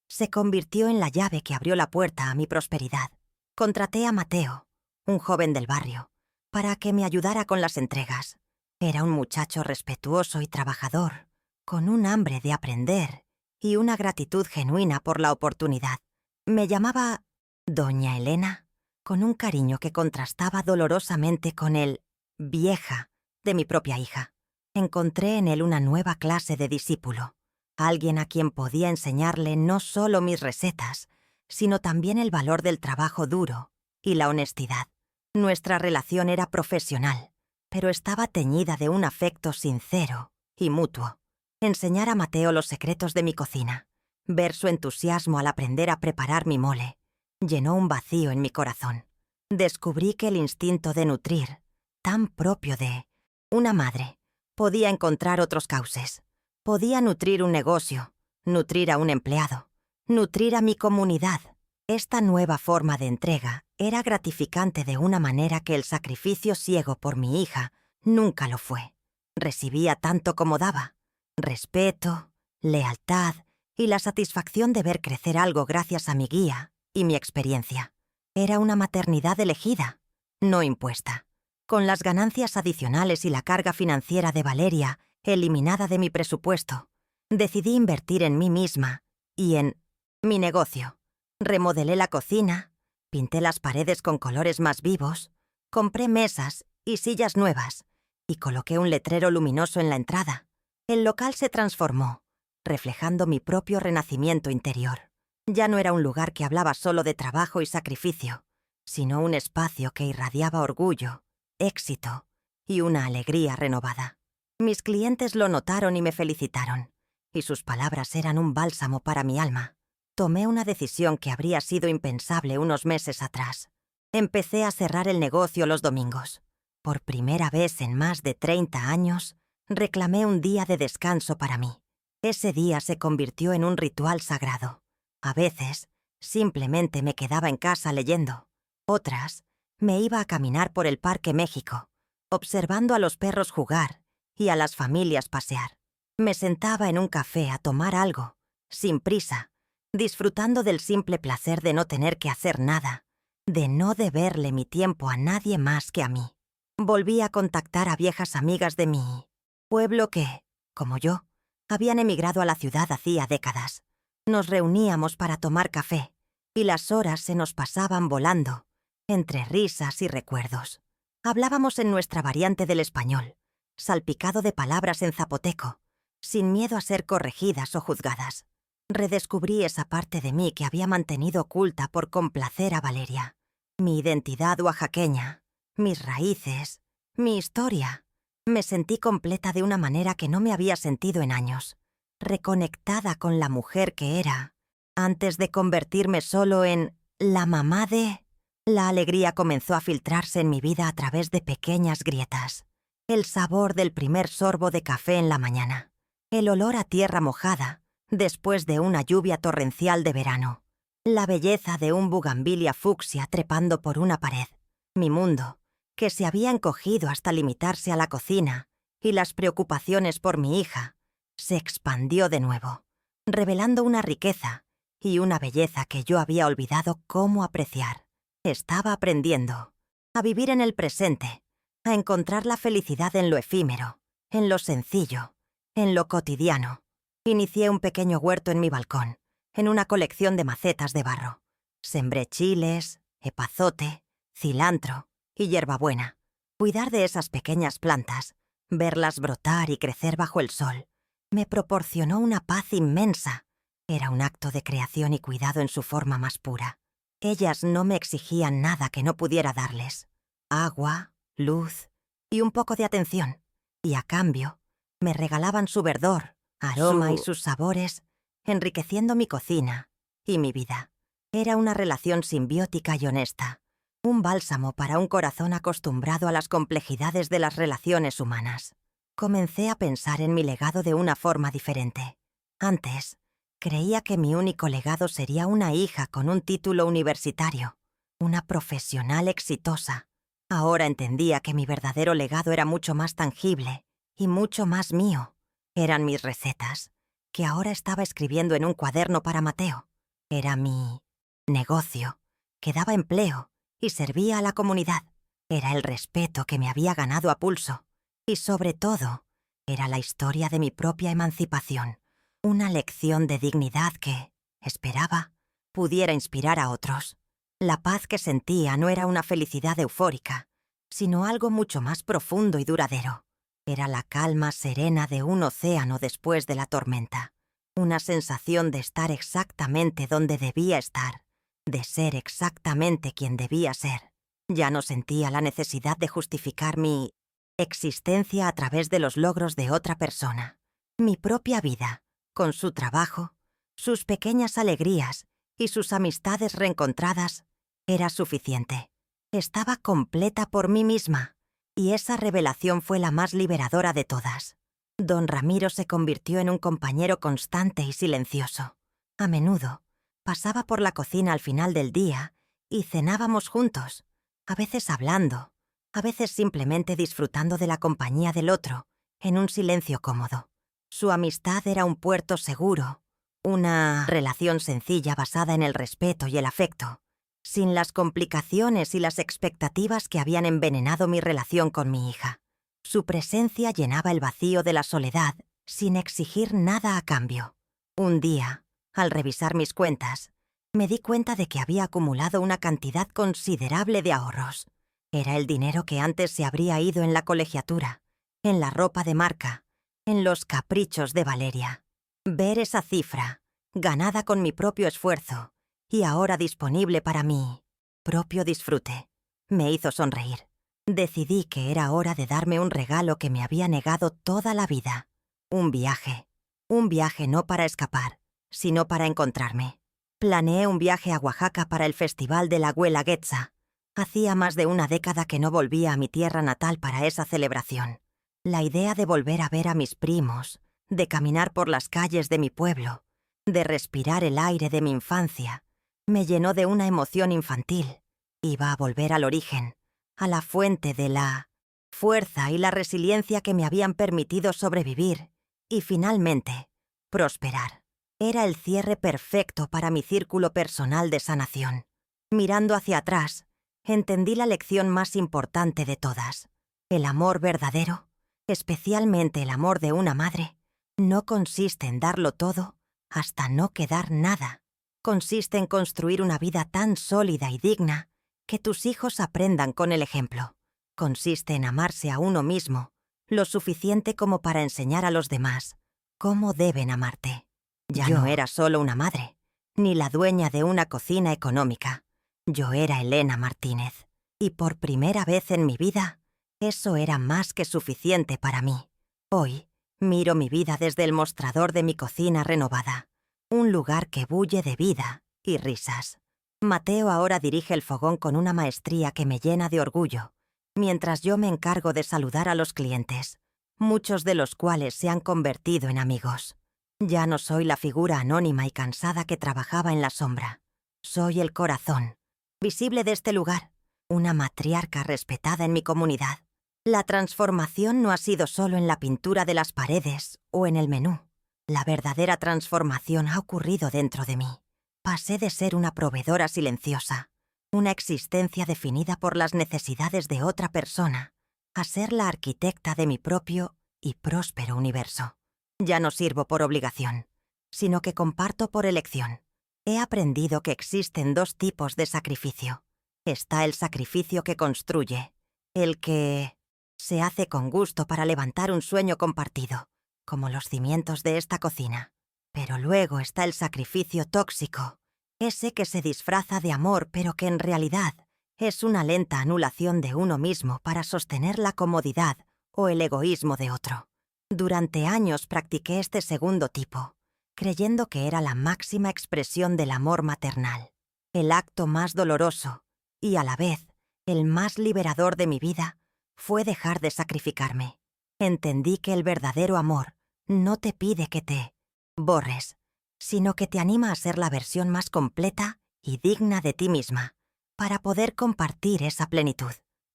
se convirtió en la llave que abrió la puerta a mi prosperidad. Contraté a Mateo, un joven del barrio, para que me ayudara con las entregas. Era un muchacho respetuoso y trabajador, con un hambre de aprender y una gratitud genuina por la oportunidad. Me llamaba Doña Elena con un cariño que contrastaba dolorosamente con el vieja de mi propia hija. Encontré en él una nueva clase de discípulo, alguien a quien podía enseñarle no solo mis recetas, sino también el valor del trabajo duro y la honestidad. Nuestra relación era profesional, pero estaba teñida de un afecto sincero y mutuo. Enseñar a Mateo los secretos de mi cocina, ver su entusiasmo al aprender a preparar mi mole, llenó un vacío en mi corazón. Descubrí que el instinto de nutrir, tan propio de una madre, podía encontrar otros cauces. Podía nutrir un negocio, nutrir a un empleado, nutrir a mi comunidad. Esta nueva forma de entrega era gratificante de una manera que el sacrificio ciego por mi hija nunca lo fue. Recibía tanto como daba: respeto, lealtad y la satisfacción de ver crecer algo gracias a mi guía y mi experiencia. Era una maternidad elegida, no impuesta. Con las ganancias adicionales y la carga financiera de Valeria eliminada de mi presupuesto, decidí invertir en mí misma y en mi negocio. Remodelé la cocina, pinté las paredes con colores más vivos, compré mesas y sillas nuevas y coloqué un letrero luminoso en la entrada. El local se transformó, reflejando mi propio renacimiento interior. Ya no era un lugar que hablaba solo de trabajo y sacrificio, sino un espacio que irradiaba orgullo, éxito y una alegría renovada. Mis clientes lo notaron y me felicitaron, y sus palabras eran un bálsamo para mi alma. Tomé una decisión que habría sido impensable unos meses atrás. Empecé a cerrar el negocio los domingos. Por primera vez en más de 30 años, reclamé un día de descanso para mí. Ese día se convirtió en un ritual sagrado. A veces, simplemente me quedaba en casa leyendo. Otras, me iba a caminar por el Parque México, observando a los perros jugar y a las familias pasear. Me sentaba en un café a tomar algo, sin prisa, disfrutando del simple placer de no tener que hacer nada, de no deberle mi tiempo a nadie más que a mí. Volví a contactar a viejas amigas de mi pueblo que, como yo, habían emigrado a la ciudad hacía décadas. Nos reuníamos para tomar café, y las horas se nos pasaban volando, entre risas y recuerdos. Hablábamos en nuestra variante del español, salpicado de palabras en zapoteco, sin miedo a ser corregidas o juzgadas. Redescubrí esa parte de mí que había mantenido oculta por complacer a Valeria. Mi identidad oaxaqueña, mis raíces, mi historia. Me sentí completa de una manera que no me había sentido en años, reconectada con la mujer que era, antes de convertirme solo en la mamá de... La alegría comenzó a filtrarse en mi vida a través de pequeñas grietas. El sabor del primer sorbo de café en la mañana, el olor a tierra mojada después de una lluvia torrencial de verano, la belleza de un bugambilia fucsia trepando por una pared. Mi mundo, que se había encogido hasta limitarse a la cocina y las preocupaciones por mi hija, se expandió de nuevo, revelando una riqueza y una belleza que yo había olvidado cómo apreciar. Estaba aprendiendo a vivir en el presente, a encontrar la felicidad en lo efímero, en lo sencillo, en lo cotidiano. Inicié un pequeño huerto en mi balcón, en una colección de macetas de barro. Sembré chiles, epazote, cilantro y hierbabuena. Cuidar de esas pequeñas plantas, verlas brotar y crecer bajo el sol, me proporcionó una paz inmensa. Era un acto de creación y cuidado en su forma más pura. Ellas no me exigían nada que no pudiera darles: agua, luz y un poco de atención. Y a cambio, me regalaban su verdor, aroma y sus sabores, enriqueciendo mi cocina y mi vida. Era una relación simbiótica y honesta, un bálsamo para un corazón acostumbrado a las complejidades de las relaciones humanas. Comencé a pensar en mi legado de una forma diferente. Antes, creía que mi único legado sería una hija con un título universitario, una profesional exitosa. Ahora entendía que mi verdadero legado era mucho más tangible y mucho más mío. Eran mis recetas, que ahora estaba escribiendo en un cuaderno para Mateo. Era mi negocio, que daba empleo y servía a la comunidad. Era el respeto que me había ganado a pulso. Y sobre todo, era la historia de mi propia emancipación. Una lección de dignidad que, esperaba, pudiera inspirar a otros. La paz que sentía no era una felicidad eufórica, sino algo mucho más profundo y duradero. Era la calma serena de un océano después de la tormenta. Una sensación de estar exactamente donde debía estar, de ser exactamente quien debía ser. Ya no sentía la necesidad de justificar mi existencia a través de los logros de otra persona. Mi propia vida, con su trabajo, sus pequeñas alegrías y sus amistades reencontradas, era suficiente. Estaba completa por mí misma, y esa revelación fue la más liberadora de todas. Don Ramiro se convirtió en un compañero constante y silencioso. A menudo, pasaba por la cocina al final del día y cenábamos juntos, a veces hablando, a veces simplemente disfrutando de la compañía del otro, en un silencio cómodo. Su amistad era un puerto seguro, una relación sencilla basada en el respeto y el afecto, sin las complicaciones y las expectativas que habían envenenado mi relación con mi hija. Su presencia llenaba el vacío de la soledad sin exigir nada a cambio. Un día, al revisar mis cuentas, me di cuenta de que había acumulado una cantidad considerable de ahorros. Era el dinero que antes se habría ido en la colegiatura, en la ropa de marca, en los caprichos de Valeria. Ver esa cifra, ganada con mi propio esfuerzo, y ahora disponible para mi propio disfrute, me hizo sonreír. Decidí que era hora de darme un regalo que me había negado toda la vida. Un viaje. Un viaje no para escapar, sino para encontrarme. Planeé un viaje a Oaxaca para el Festival de la Guelaguetza. Hacía más de una década que no volvía a mi tierra natal para esa celebración. La idea de volver a ver a mis primos, de caminar por las calles de mi pueblo, de respirar el aire de mi infancia, me llenó de una emoción infantil. Iba a volver al origen, a la fuente de la fuerza y la resiliencia que me habían permitido sobrevivir y, finalmente, prosperar. Era el cierre perfecto para mi círculo personal de sanación. Mirando hacia atrás, entendí la lección más importante de todas. El amor verdadero, especialmente el amor de una madre, no consiste en darlo todo hasta no quedar nada. Consiste en construir una vida tan sólida y digna que tus hijos aprendan con el ejemplo. Consiste en amarse a uno mismo, lo suficiente como para enseñar a los demás cómo deben amarte. Ya no era solo una madre, ni la dueña de una cocina económica. Yo era Elena Martínez, y por primera vez en mi vida, eso era más que suficiente para mí. Hoy, miro mi vida desde el mostrador de mi cocina renovada, un lugar que bulle de vida y risas. Mateo ahora dirige el fogón con una maestría que me llena de orgullo, mientras yo me encargo de saludar a los clientes, muchos de los cuales se han convertido en amigos. Ya no soy la figura anónima y cansada que trabajaba en la sombra. Soy el corazón, visible de este lugar, una matriarca respetada en mi comunidad. La transformación no ha sido solo en la pintura de las paredes o en el menú. La verdadera transformación ha ocurrido dentro de mí. Pasé de ser una proveedora silenciosa, una existencia definida por las necesidades de otra persona, a ser la arquitecta de mi propio y próspero universo. Ya no sirvo por obligación, sino que comparto por elección. He aprendido que existen dos tipos de sacrificio. Está el sacrificio que construye, el que se hace con gusto para levantar un sueño compartido, como los cimientos de esta cocina. Pero luego está el sacrificio tóxico, ese que se disfraza de amor pero que en realidad es una lenta anulación de uno mismo para sostener la comodidad o el egoísmo de otro. Durante años practiqué este segundo tipo, creyendo que era la máxima expresión del amor maternal, el acto más doloroso y, a la vez, el más liberador de mi vida fue dejar de sacrificarme. Entendí que el verdadero amor no te pide que te borres, sino que te anima a ser la versión más completa y digna de ti misma, para poder compartir esa plenitud.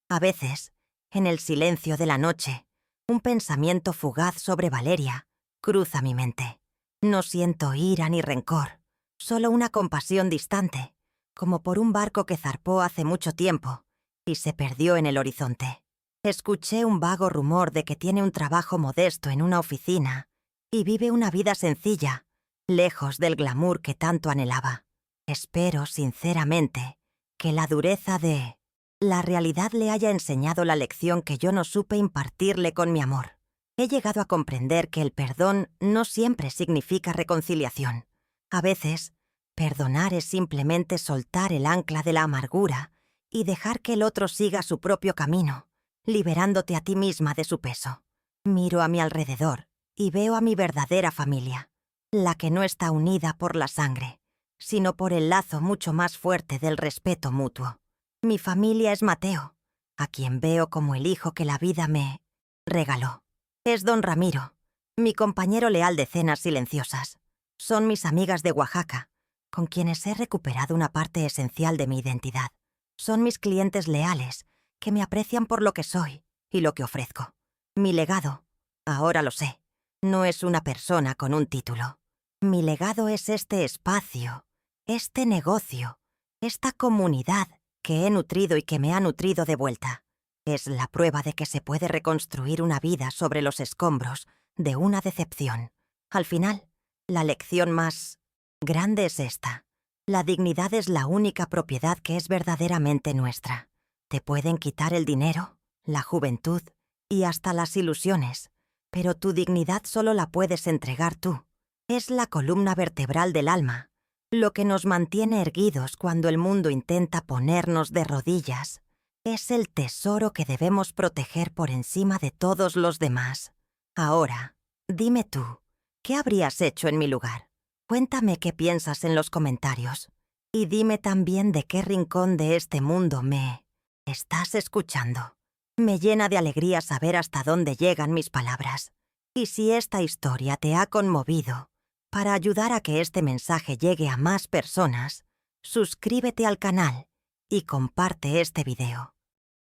A veces, en el silencio de la noche, un pensamiento fugaz sobre Valeria cruza mi mente. No siento ira ni rencor, solo una compasión distante, como por un barco que zarpó hace mucho tiempo y se perdió en el horizonte. Escuché un vago rumor de que tiene un trabajo modesto en una oficina y vive una vida sencilla, lejos del glamour que tanto anhelaba. Espero, sinceramente, que la dureza de la realidad le haya enseñado la lección que yo no supe impartirle con mi amor. He llegado a comprender que el perdón no siempre significa reconciliación. A veces, perdonar es simplemente soltar el ancla de la amargura y dejar que el otro siga su propio camino, liberándote a ti misma de su peso. Miro a mi alrededor y veo a mi verdadera familia, la que no está unida por la sangre, sino por el lazo mucho más fuerte del respeto mutuo. Mi familia es Mateo, a quien veo como el hijo que la vida me regaló. Es don Ramiro, mi compañero leal de cenas silenciosas. Son mis amigas de Oaxaca, con quienes he recuperado una parte esencial de mi identidad. Son mis clientes leales, que me aprecian por lo que soy y lo que ofrezco. Mi legado, ahora lo sé, no es una persona con un título. Mi legado es este espacio, este negocio, esta comunidad que he nutrido y que me ha nutrido de vuelta. Es la prueba de que se puede reconstruir una vida sobre los escombros de una decepción. Al final, la lección más grande es esta. La dignidad es la única propiedad que es verdaderamente nuestra. Te pueden quitar el dinero, la juventud y hasta las ilusiones, pero tu dignidad solo la puedes entregar tú. Es la columna vertebral del alma, lo que nos mantiene erguidos cuando el mundo intenta ponernos de rodillas. Es el tesoro que debemos proteger por encima de todos los demás. Ahora, dime tú, ¿qué habrías hecho en mi lugar? Cuéntame qué piensas en los comentarios. Y dime también de qué rincón de este mundo me estás escuchando. Me llena de alegría saber hasta dónde llegan mis palabras. Y si esta historia te ha conmovido, para ayudar a que este mensaje llegue a más personas, suscríbete al canal y comparte este video.